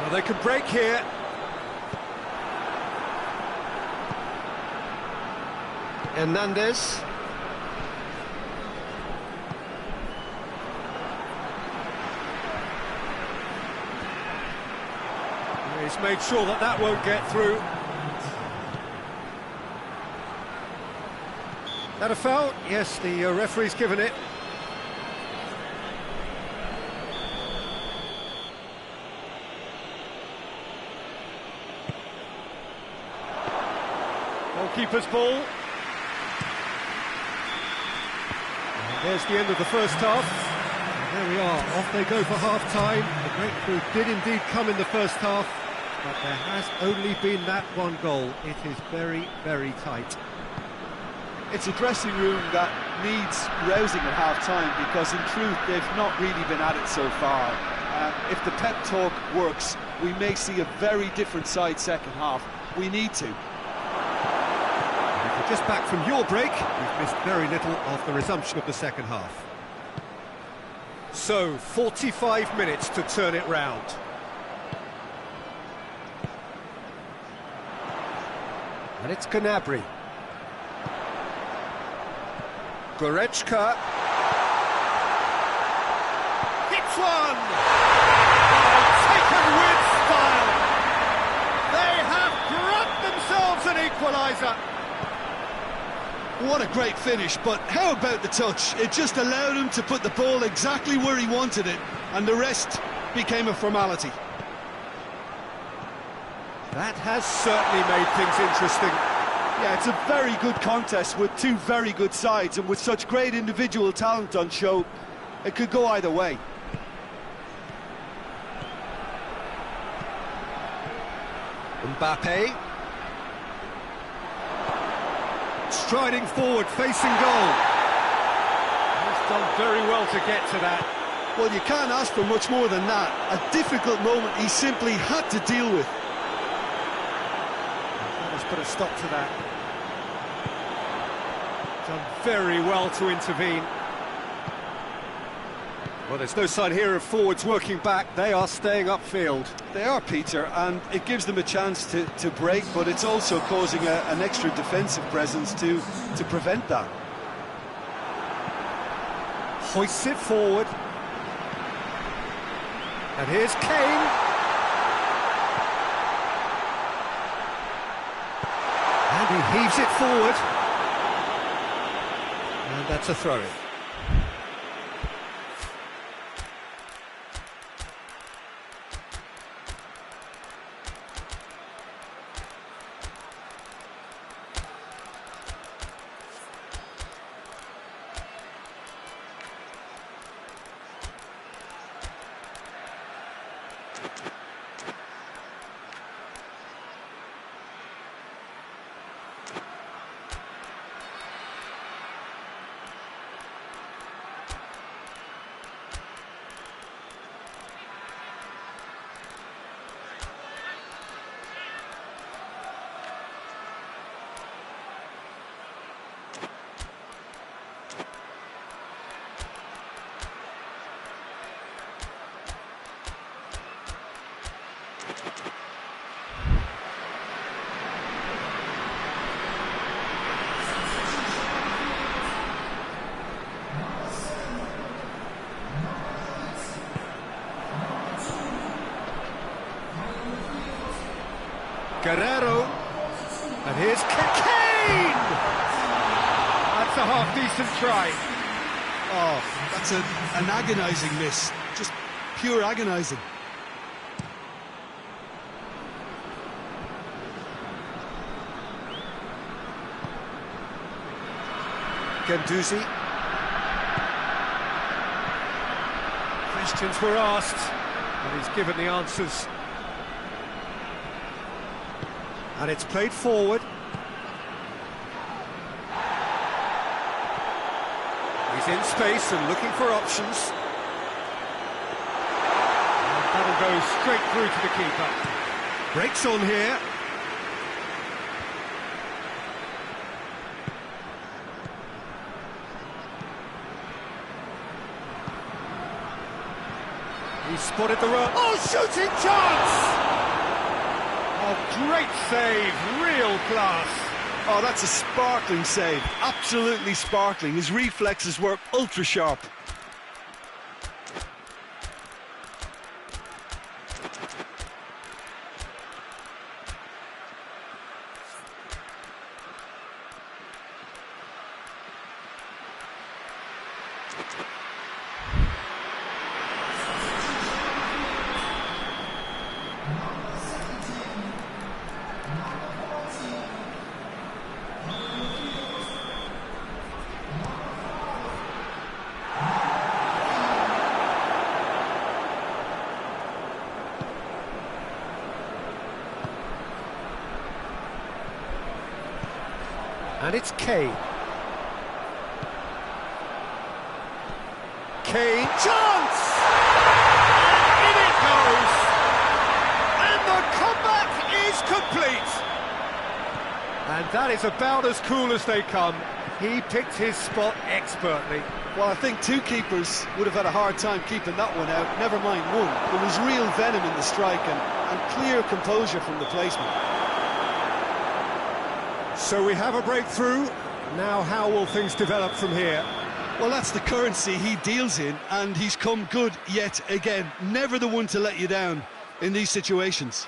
Well, they could break here. Hernandez. He's made sure that that won't get through. That a foul? Yes, the referee's given it. Goalkeeper's ball. And there's the end of the first half. And there we are, off they go for half-time. The breakthrough did indeed come in the first half, but there has only been that one goal. It is very, very tight. It's a dressing room that needs rousing at half-time, because in truth they've not really been at it so far. If the pep talk works, we may see a very different side second half. We need to. If you're just back from your break, you've missed very little of the resumption of the second half. So, 45 minutes to turn it round. And it's Gnabry. Goretzka. Hits one! Oh, taken with style! They have grabbed themselves an equaliser! What a great finish, but how about the touch? It just allowed him to put the ball exactly where he wanted it, and the rest became a formality. That has certainly made things interesting. Yeah, it's a very good contest with two very good sides, and with such great individual talent on show, it could go either way. Mbappe. Striding forward, facing goal. He's done very well to get to that. Well, you can't ask for much more than that. A difficult moment he simply had to deal with. Let's put a stop to that. Done very well to intervene. Well, there's no sign here of forwards working back. They are staying upfield. They are, Peter, and it gives them a chance to break, but it's also causing an extra defensive presence to prevent that. Hoists it forward. And here's Kane. And he heaves it forward. And that's a throw-in. Guerrero. And here's Kane! That's a half-decent try. Oh, that's an agonising miss. Just pure agonising. Gendouzi. Questions were asked, and he's given the answers. And it's played forward. He's in space and looking for options. And that'll go straight through to the keeper. Breaks on here. He's spotted the run. Oh, shooting chance! Oh, great save, real class. Oh, that's a sparkling save, absolutely sparkling. His reflexes were ultra sharp. And it's Kane. Kane, chance! And in it goes! And the comeback is complete! And that is about as cool as they come. He picked his spot expertly. Well, I think two keepers would have had a hard time keeping that one out, never mind one. There was real venom in the strike and clear composure from the placement. So we have a breakthrough. Now how will things develop from here? Well, that's the currency he deals in, and he's come good yet again. Never the one to let you down in these situations.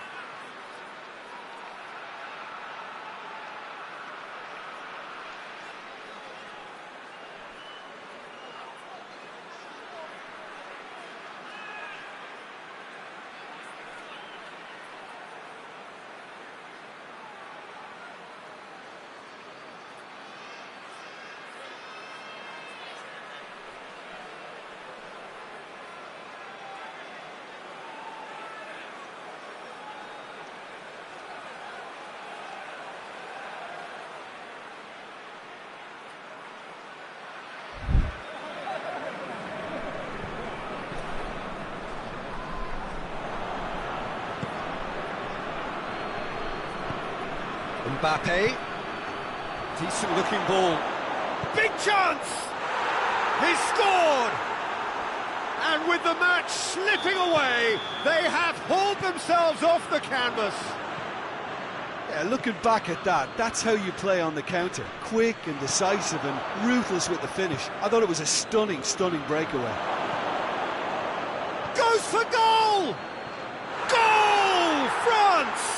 Mbappe, decent looking ball, big chance, he scored, and with the match slipping away, they have hauled themselves off the canvas. Yeah, looking back at that, that's how you play on the counter, quick and decisive and ruthless with the finish. I thought it was a stunning breakaway. Goes for goal! Goal, France!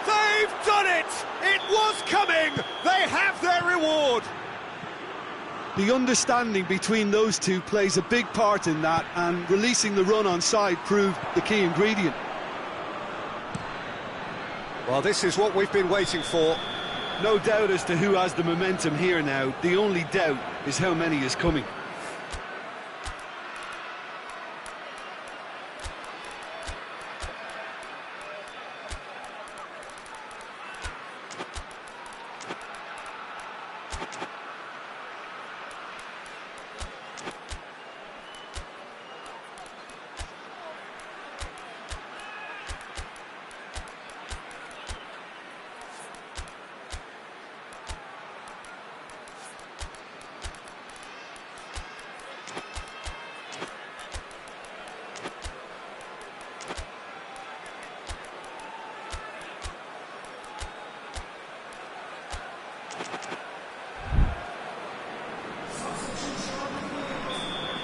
They've done it! It was coming! They have their reward! The understanding between those two plays a big part in that, and releasing the run on side proved the key ingredient. Well, this is what we've been waiting for. No doubt as to who has the momentum here now. The only doubt is how many is coming.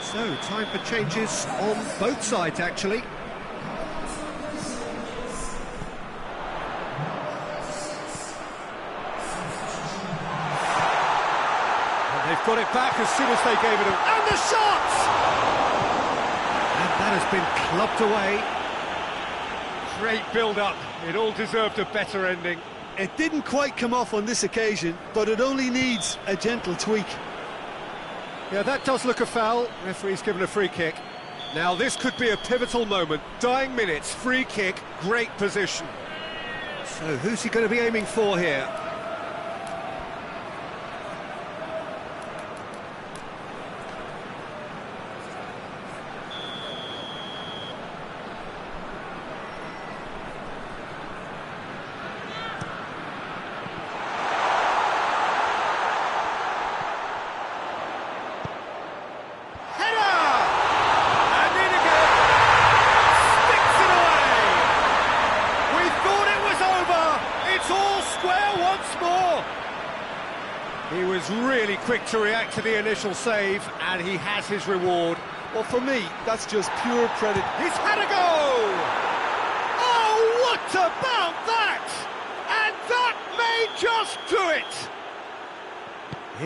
So, time for changes on both sides, actually. got it back as soon as they gave it a... And the shot! And that has been clubbed away. Great build-up. It all deserved a better ending. It didn't quite come off on this occasion, but it only needs a gentle tweak. Yeah, that does look a foul. Referee's given a free kick. Now this could be a pivotal moment. Dying minutes, free kick, great position. So who's he going to be aiming for here? He was really quick to react to the initial save, and he has his reward. Well, for me, that's just pure credit. He's had a go! Oh, what about that? And that may just do it!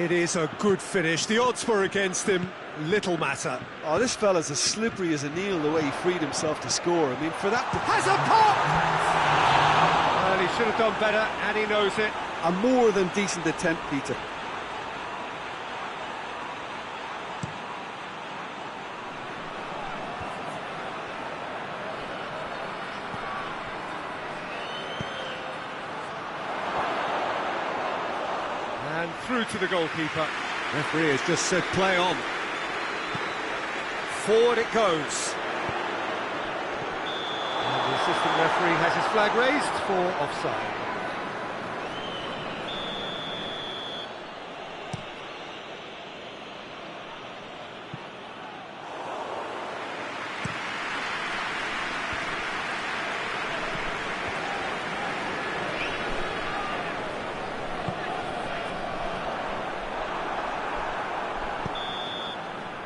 It is a good finish. The odds were against him. Little matter. Oh, this fella's as slippery as an eel the way he freed himself to score. I mean, for that to... Has a pop! Well, he should have done better, and he knows it. A more than decent attempt, Peter. And through to the goalkeeper. Referee has just said play on. Forward it goes. And the assistant referee has his flag raised for offside.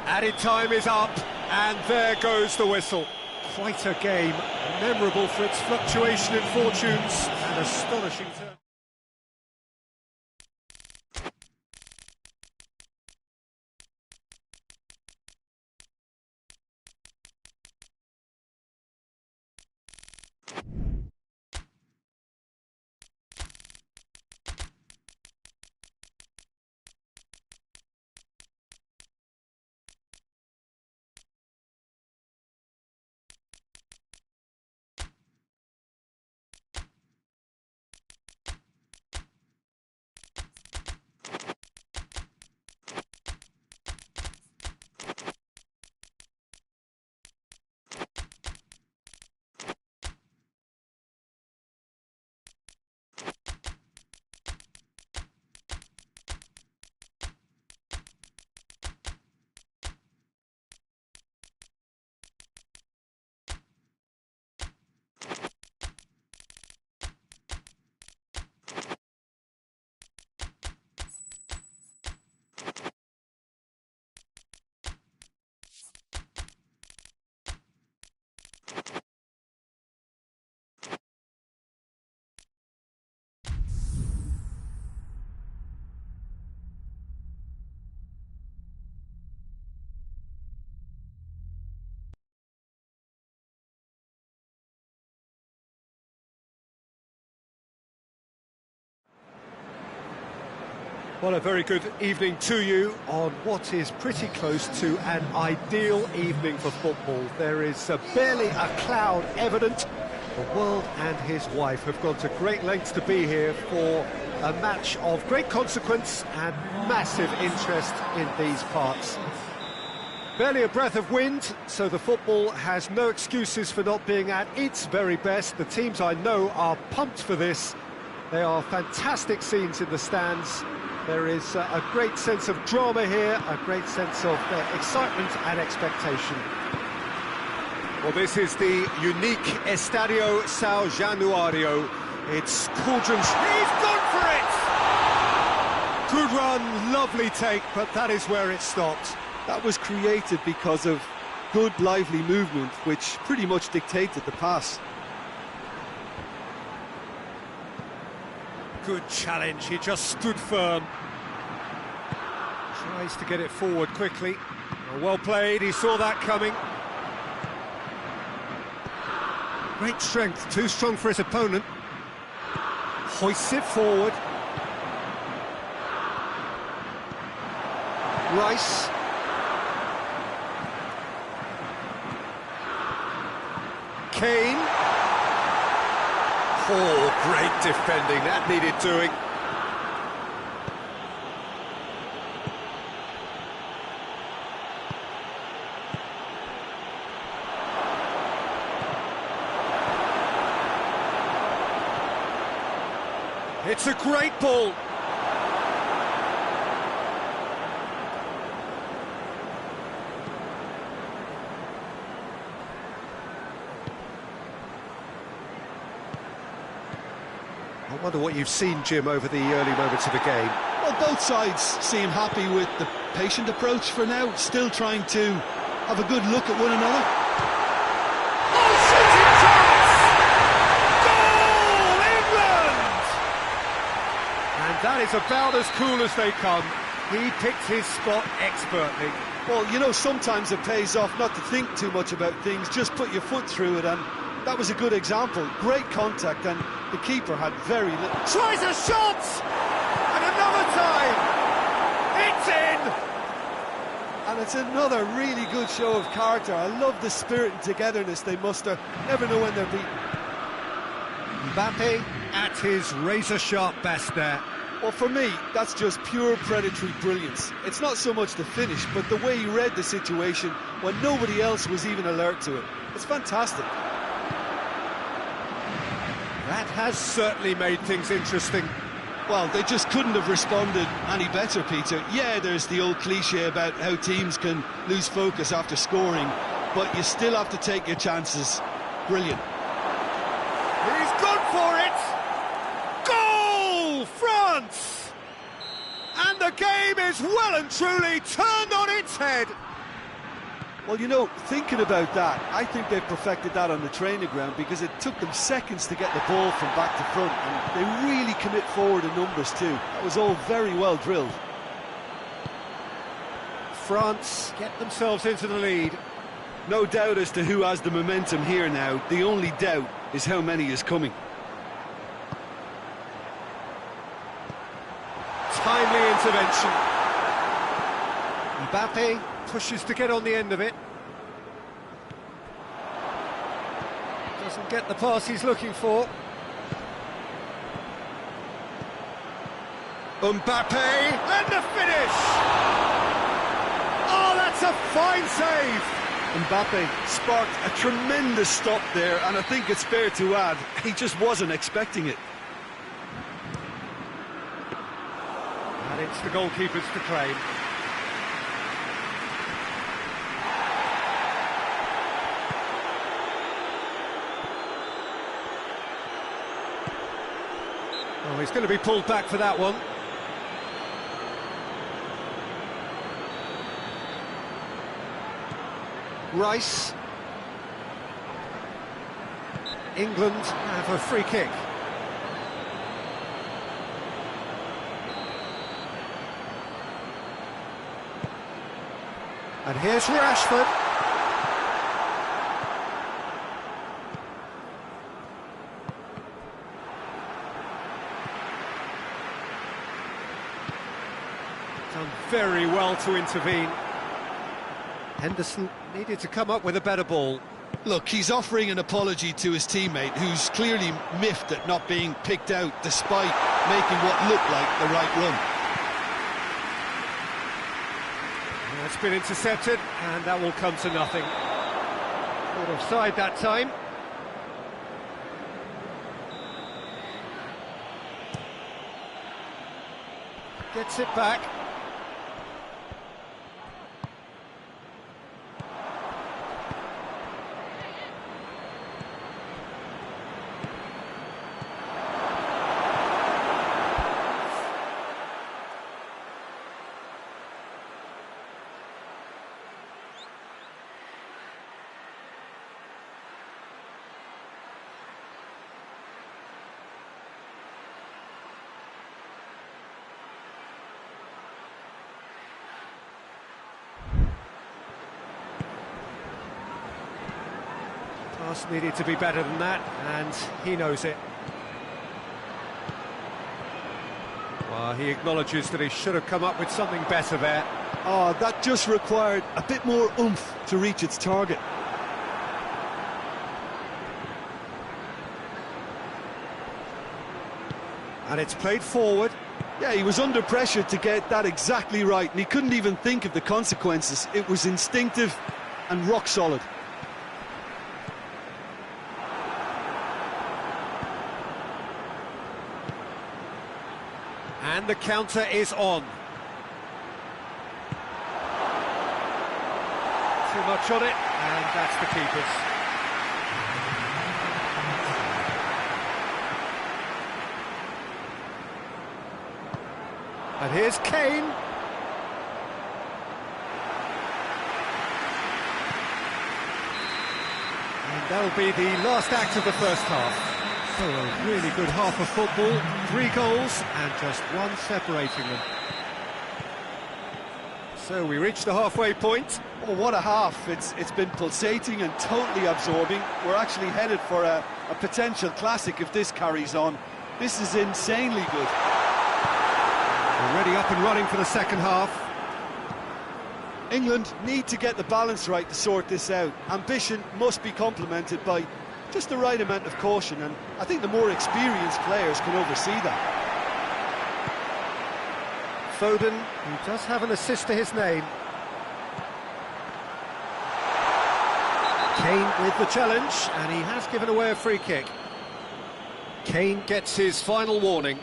Added time is up, and there goes the whistle. Quite a game, memorable for its fluctuation in fortunes and astonishing turn. Well, a very good evening to you on what is pretty close to an ideal evening for football. There is barely a cloud evident. The world and his wife have gone to great lengths to be here for a match of great consequence and massive interest in these parts. Barely a breath of wind, so the football has no excuses for not being at its very best. The teams I know are pumped for this. They are fantastic scenes in the stands. There is a great sense of drama here, a great sense of excitement and expectation. Well, this is the unique Estadio São Januário. It's Cauldron's... He's gone for it! Good run, lovely take, but that is where it stopped. That was created because of good, lively movement, which pretty much dictated the pass. Good challenge, he just stood firm. Tries to get it forward quickly. Well played, he saw that coming. Great strength, too strong for his opponent. Hoists it forward. Rice. Kane. Oh, great defending, that needed doing. It's a great ball. I wonder what you've seen, Jim, over the early moments of the game. Well, both sides seem happy with the patient approach for now, still trying to have a good look at one another. Oh, shooting chance! Goal, England! And that is about as cool as they come. He picked his spot expertly. Well, you know, sometimes it pays off not to think too much about things, just put your foot through it, and that was a good example. Great contact, and the keeper had very little... Tries a shot! And another time! It's in! And it's another really good show of character. I love the spirit and togetherness they muster. Never know when they're beaten. Mbappe at his razor-sharp best there. Well, for me, that's just pure predatory brilliance. It's not so much the finish, but the way he read the situation when nobody else was even alert to it. It's fantastic. That has certainly made things interesting. Well, they just couldn't have responded any better, Peter. Yeah, there's the old cliche about how teams can lose focus after scoring, but you still have to take your chances. Brilliant. He's gone for it! Goal, France! And the game is well and truly turned on its head. Well, you know, thinking about that, I think they perfected that on the training ground because it took them seconds to get the ball from back to front, and they really commit forward in numbers too. That was all very well drilled. France get themselves into the lead. No doubt as to who has the momentum here now. The only doubt is how many is coming. Timely intervention. Mbappe pushes to get on the end of it. Doesn't get the pass he's looking for. Mbappe, and the finish! Oh, that's a fine save! Mbappe sparked a tremendous stop there, and I think it's fair to add, he just wasn't expecting it. And it's the goalkeeper's to claim. Oh, he's going to be pulled back for that one. Rice. England have a free kick. And here's Rashford. Done very well to intervene. Henderson needed to come up with a better ball. Look, he's offering an apology to his teammate, who's clearly miffed at not being picked out despite making what looked like the right run. It's been intercepted, and that will come to nothing. Caught offside that time. Gets it back. Pass needed to be better than that, and he knows it. Well, he acknowledges that he should have come up with something better there. Oh, that just required a bit more oomph to reach its target. And it's played forward. Yeah, he was under pressure to get that exactly right, and he couldn't even think of the consequences. It was instinctive and rock solid. And the counter is on. Too much on it, and that's the keeper's. And here's Kane. And that'll be the last act of the first half. So a really good half of football, 3 goals and just one separating them. So we reach the halfway point. Oh, what a half. It's been pulsating and totally absorbing. We're actually headed for a potential classic if this carries on. This is insanely good. Already up and running for the second half. England need to get the balance right to sort this out. Ambition must be complemented by just the right amount of caution, and I think the more experienced players can oversee that. Foden, who does have an assist to his name. Kane with the challenge, and he has given away a free kick. Kane gets his final warning.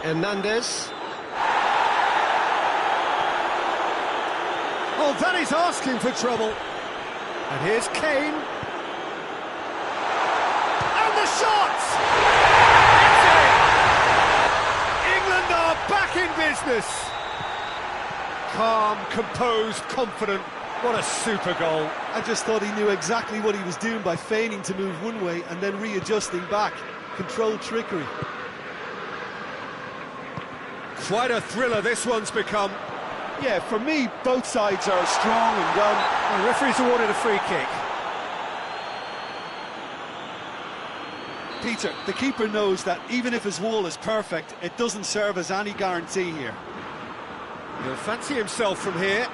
Hernandez. Oh, that is asking for trouble. And here's Kane. And the shot! It's in! England are back in business. Calm, composed, confident. What a super goal. I just thought he knew exactly what he was doing by feigning to move one way and then readjusting back. Controlled trickery. Quite a thriller this one's become. Yeah, for me, both sides are strong and well. The referee's awarded a free kick. Peter, the keeper knows that even if his wall is perfect, it doesn't serve as any guarantee here. He'll fancy himself from here.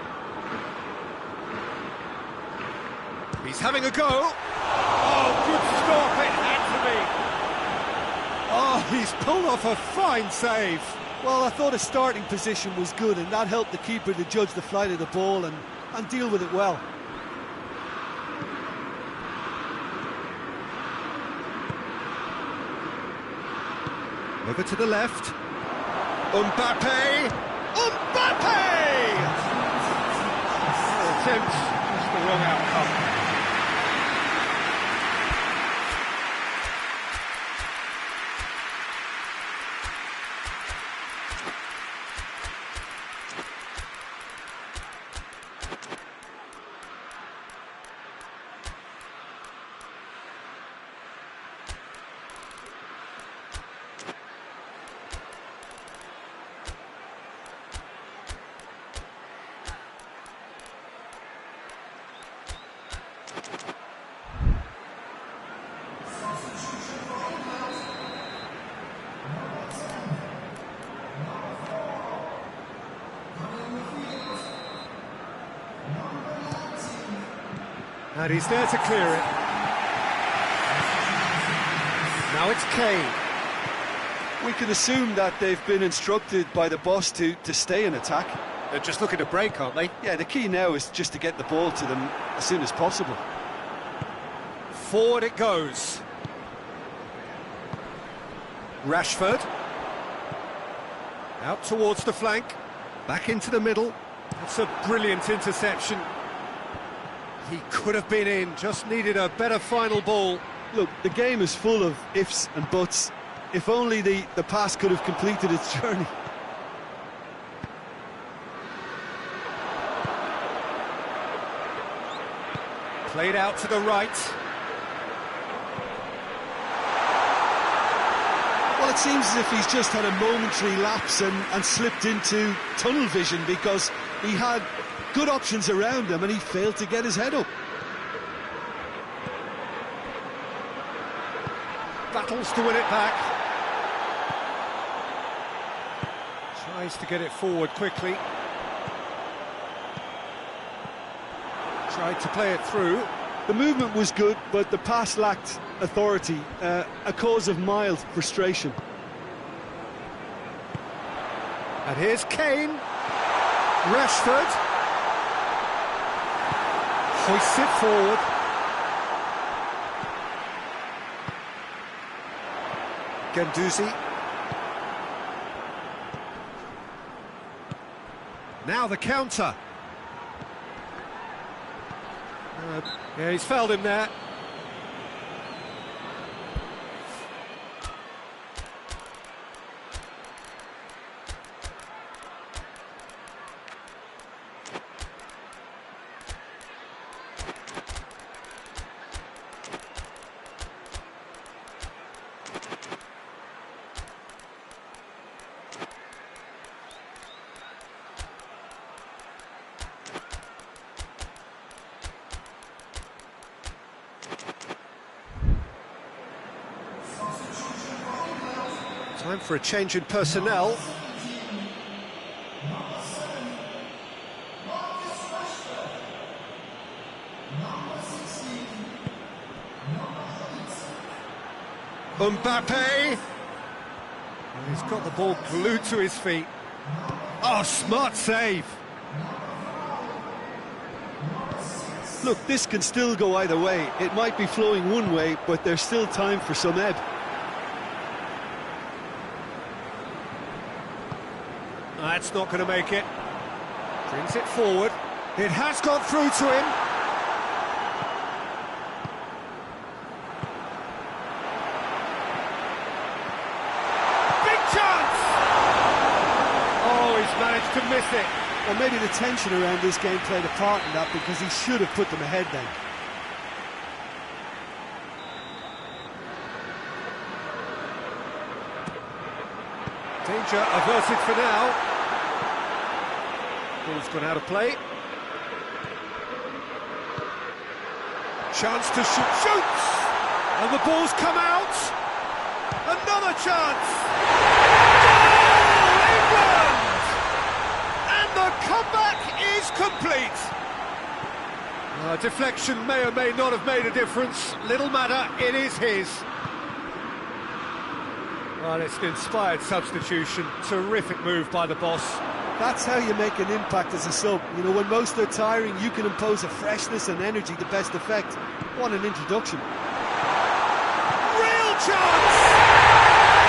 He's having a go. Oh, good stop, it had to be. Oh, he's pulled off a fine save. Well, I thought his starting position was good, and that helped the keeper to judge the flight of the ball and deal with it well. Over to the left. Mbappe! Mbappe! Attempt, just the wrong outcome. And he's there to clear it. Now it's Kane. We could assume that they've been instructed by the boss to stay in attack. They're just looking to break, aren't they? Yeah, the key now is just to get the ball to them as soon as possible. Forward it goes. Rashford. Out towards the flank. Back into the middle. That's a brilliant interception. He could have been in, just needed a better final ball. Look, the game is full of ifs and buts. If only the pass could have completed its journey. Played out to the right. Well, it seems as if he's just had a momentary lapse and slipped into tunnel vision, because he had good options around him and he failed to get his head up. Battles to win it back. Tries to get it forward quickly. Tried to play it through. The movement was good, but the pass lacked authority, a cause of mild frustration. And here's Kane. Rashford. Hoists it forward. Guendouzi. Now the counter. Yeah, he's fouled him there. Time for a change in personnel. Mbappe. He's got the ball glued to his feet. Oh, smart save. Look, this can still go either way. It might be flowing one way, but there's still time for some ebb. That's not going to make it. Brings it forward. It has gone through to him. Big chance! Oh, he's managed to miss it. Well, maybe the tension around this game played a part in that, because he should have put them ahead then. Danger averted for now. Ball's gone out of play. Chance to shoot. Shoots! And the ball's come out. Another chance. Goal, England! And the comeback is complete. Deflection may or may not have made a difference. Little matter, it is his. Well, it's an inspired substitution. Terrific move by the boss. That's how you make an impact as a sub. You know, when most are tiring, you can impose a freshness and energy to best effect. What an introduction. Real chance!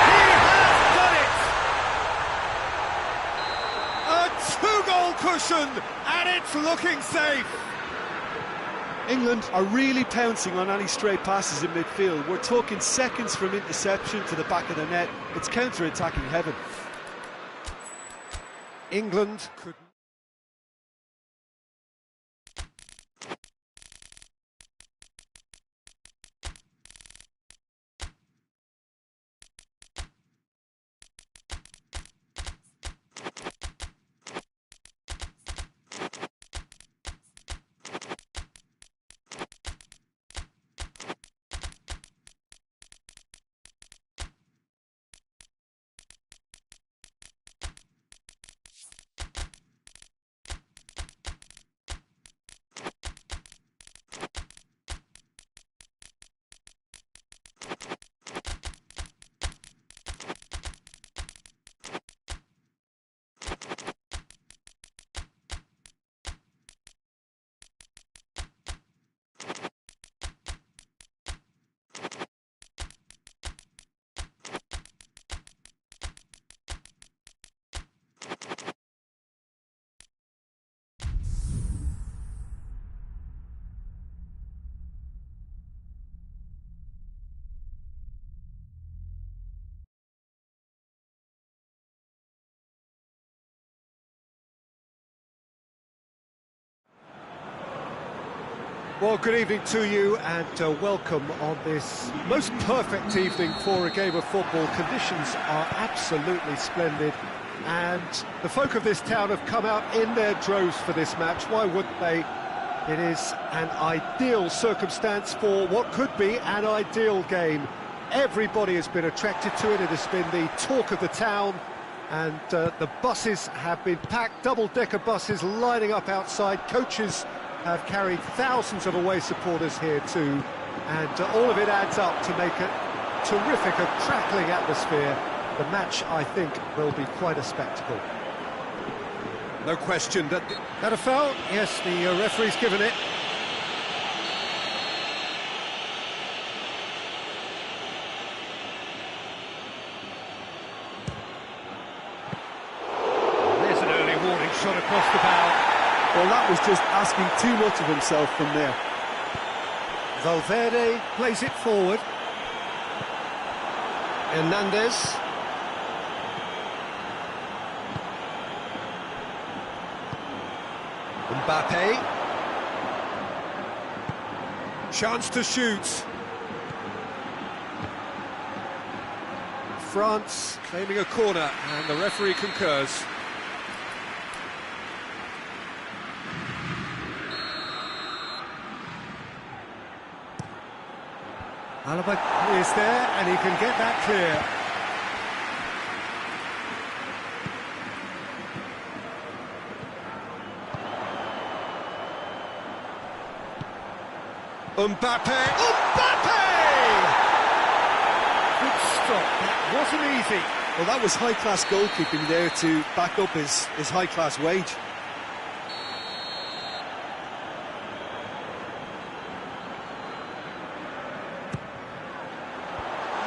He has done it! A two-goal cushion, and it's looking safe. England are really pouncing on any stray passes in midfield. We're talking seconds from interception to the back of the net. It's counter-attacking heaven. England could... Well, good evening to you and welcome on this most perfect evening for a game of football. Conditions are absolutely splendid and the folk of this town have come out in their droves for this match. Why wouldn't they? It is an ideal circumstance for what could be an ideal game. Everybody has been attracted to it. It has been the talk of the town and the buses have been packed, double-decker buses lining up outside. Coaches have carried thousands of away supporters here too, and all of it adds up to make a terrific, a crackling atmosphere. The match, I think, will be quite a spectacle. No question that a foul? Yes, the referee's given it. There's an early warning shot across the bow. Well, that was just asking too much of himself from there. Valverde plays it forward. Hernandez. Mbappe. Chance to shoot. France claiming a corner, and the referee concurs. Alaba is there, and he can get that clear. Mbappe! Good stop, that wasn't easy. Well, that was high-class goalkeeping there to back up his high-class wage.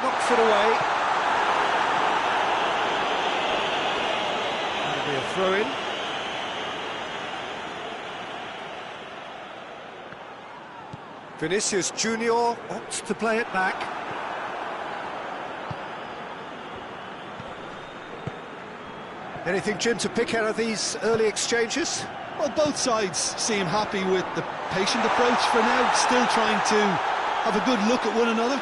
Knocks it away. That'll be a throw-in. Vinicius Junior opts to play it back. Anything, Jim, to pick out of these early exchanges? Well, both sides seem happy with the patient approach for now, still trying to have a good look at one another.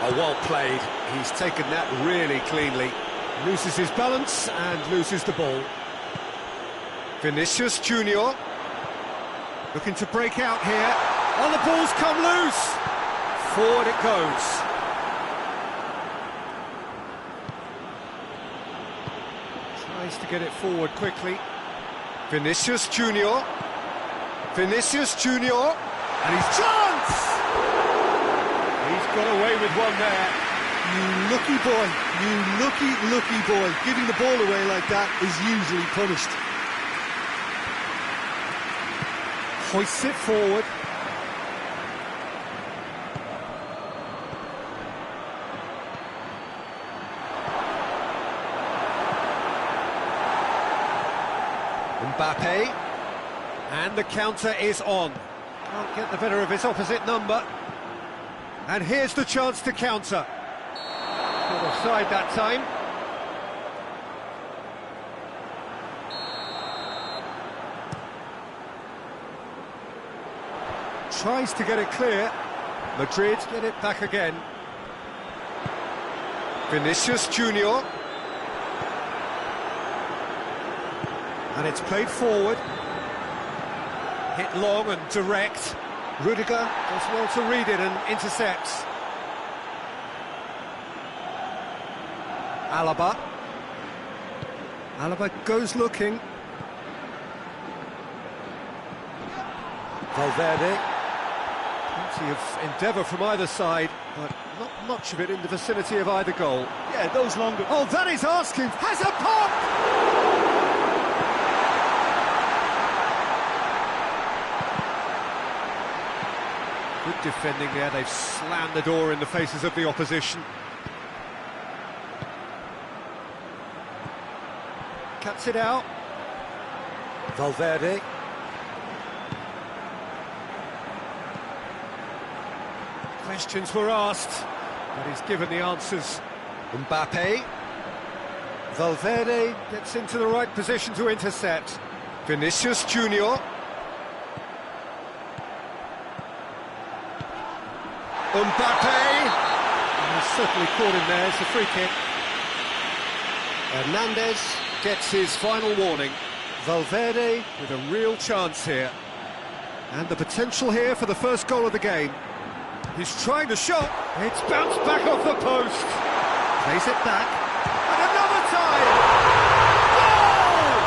Oh, well played. He's taken that really cleanly. Loses his balance and loses the ball. Vinicius Junior looking to break out here. Oh, the ball's come loose. Forward it goes. Tries to get it forward quickly. Vinicius Junior. Vinicius Junior. And his chance! He's got away with one there. You lucky boy, you lucky boy. Giving the ball away like that is usually punished. Hoists it forward. Mbappe. And the counter is on. Can't get the better of his opposite number. And here's the chance to counter. Not offside that time. Tries to get it clear. Madrid get it back again. Vinicius Junior. And it's played forward. Hit long and direct. Rudiger does well to read it and intercepts. Alaba. Alaba goes looking. Valverde. Plenty of endeavour from either side, but not much of it in the vicinity of either goal. Yeah, those longer... Oh, that is asking! Has a pop! Good defending there, they've slammed the door in the faces of the opposition. Cuts it out. Valverde. Questions were asked, but he's given the answers. Mbappe. Valverde gets into the right position to intercept. Vinicius Junior. Mbappe! He's certainly caught him there, it's a free kick. Hernandez gets his final warning. Valverde with a real chance here. And the potential here for the first goal of the game. He's trying to shot. It's bounced back off the post. Plays it back. And another time! Goal!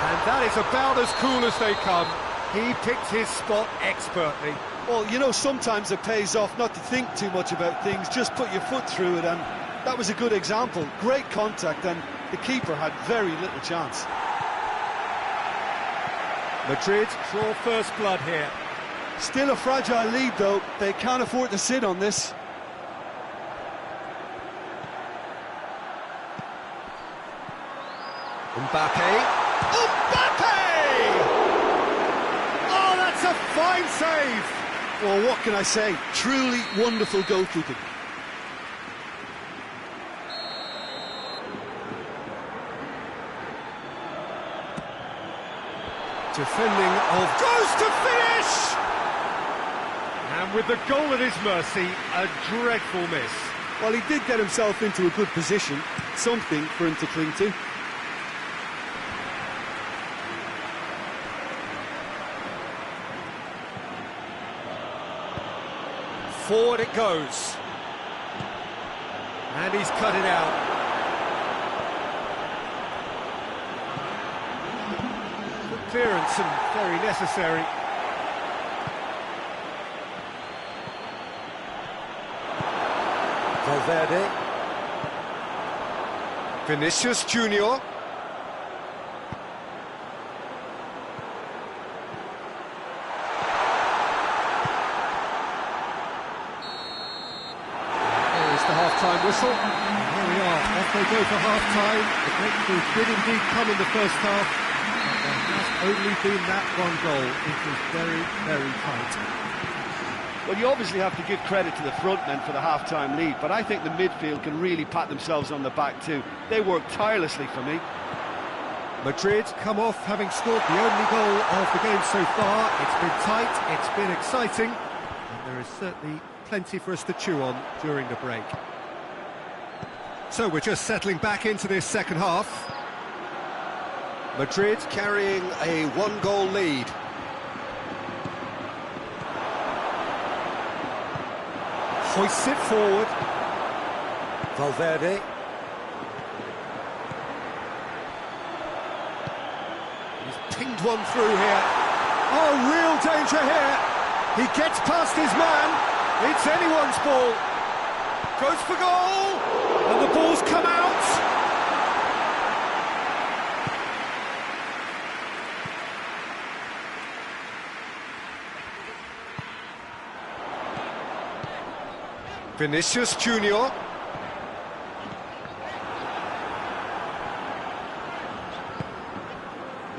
And that is about as cool as they come. He picked his spot expertly. Well, you know, sometimes it pays off not to think too much about things, just put your foot through it, and that was a good example. Great contact, and the keeper had very little chance. Madrid draw first blood here. Still a fragile lead, though. They can't afford to sit on this. Mbappe. Mbappe! Oh, that's a fine save! Well, what can I say? Truly wonderful goalkeeping. Defending of... goes to finish! And with the goal at his mercy, a dreadful miss. Well, he did get himself into a good position. Something for him to cling to. Forward it goes. And he's cut it out. Good clearance and very necessary. Valverde. Vinicius Junior. Half-time whistle. And here we are, off they go for half-time. The breakthrough did indeed come in the first half, but there has only been that one goal. It was very, very tight. Well, you obviously have to give credit to the front men for the half-time lead, but I think the midfield can really pat themselves on the back too. They worked tirelessly for me. Madrid come off having scored the only goal of the game so far. It's been tight, it's been exciting, and there is certainly plenty for us to chew on during the break. So we're just settling back into this second half. Madrid carrying a one-goal lead. Hoists it forward. Valverde. He's pinged one through here. Oh, real danger here. He gets past his man. It's anyone's ball. Goes for goal. And the ball's come out. Vinicius Junior.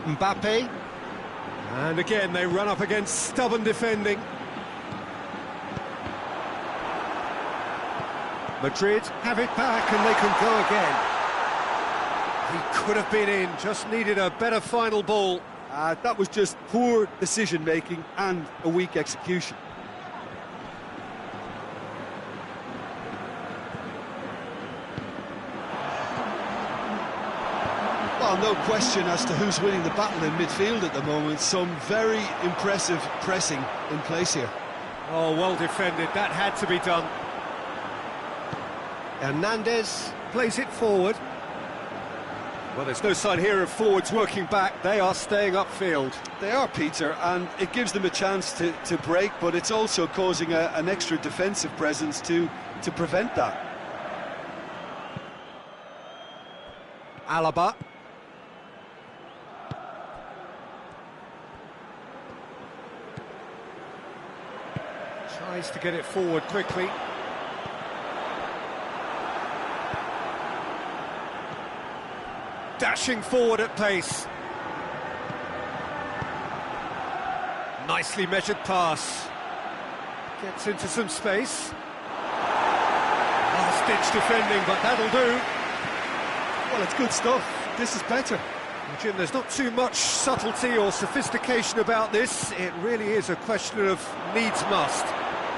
Mbappe. And again, they run up against stubborn defending. Madrid have it back and they can go again. He could have been in, just needed a better final ball. That was just poor decision-making and a weak execution. Well, no question as to who's winning the battle in midfield at the moment. Some very impressive pressing in place here. Oh, well defended, that had to be done. Hernandez plays it forward. Well, there's no sign here of forwards working back. They are staying upfield. They are, Peter, and it gives them a chance to break, but it's also causing an extra defensive presence to prevent that. Alaba. Tries to get it forward quickly. Dashing forward at pace. Nicely measured pass. Gets into some space. Last-ditch defending, but that'll do. Well, it's good stuff. This is better. Jim, there's not too much subtlety or sophistication about this. It really is a question of needs must.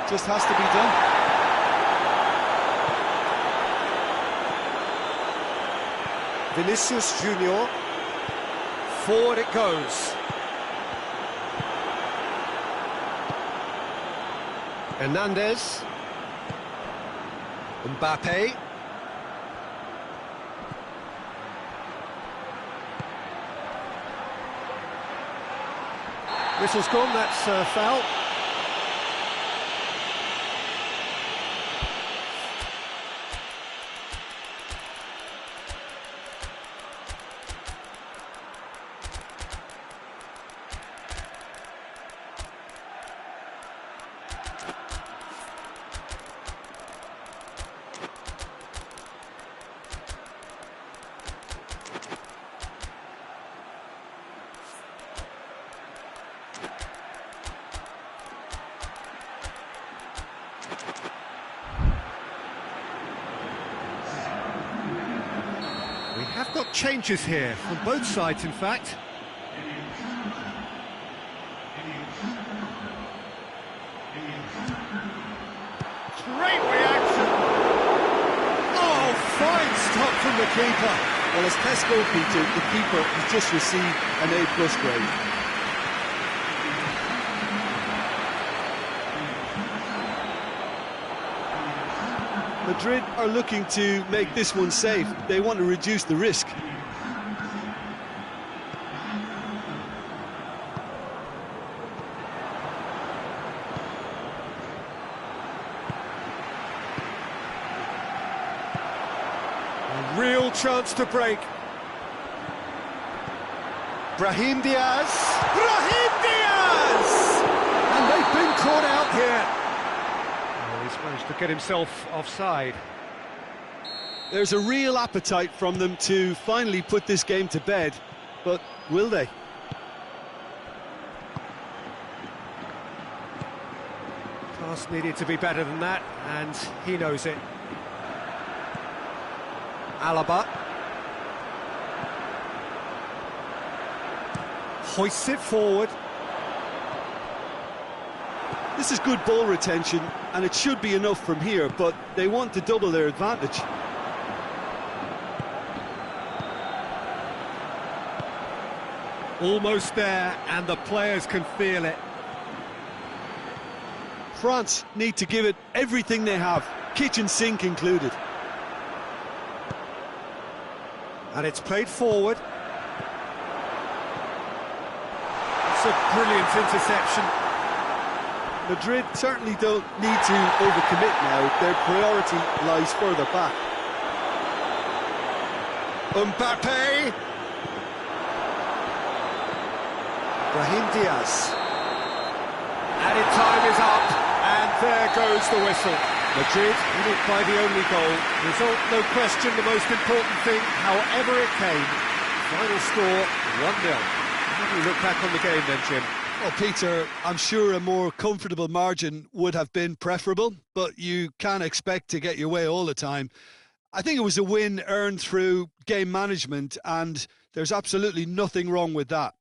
Just has to be done. Vinicius Junior. Forward it goes. Hernandez. Mbappe. Whistle's gone, that's a foul. We have got changes here, from both sides in fact. Great reaction! Oh, fine stop from the keeper. Well, as Pes goalkeeper, the keeper has just received an A+ grade. Madrid are looking to make this one safe. They want to reduce the risk. A real chance to break. Brahim Diaz. Brahim Diaz! And they've been caught out here. Oh, he's managed to get himself offside. There's a real appetite from them to finally put this game to bed, but will they? Pass needed to be better than that, and he knows it. Alaba. Hoists it forward. This is good ball retention, and it should be enough from here, but they want to double their advantage. Almost there, and the players can feel it. France need to give it everything they have, kitchen sink included. And it's played forward. It's a brilliant interception. Madrid certainly don't need to overcommit now. Their priority lies further back. Mbappe. Brahim Diaz. Added time is up, and there goes the whistle. Madrid didn't by the only goal. Result, no question, the most important thing, however it came. Final score, 1-0. How do you look back on the game then, Jim? Well, Peter, I'm sure a more comfortable margin would have been preferable, but you can't expect to get your way all the time. I think it was a win earned through game management, and there's absolutely nothing wrong with that.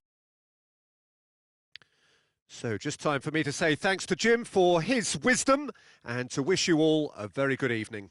So just time for me to say thanks to Jim for his wisdom and to wish you all a very good evening.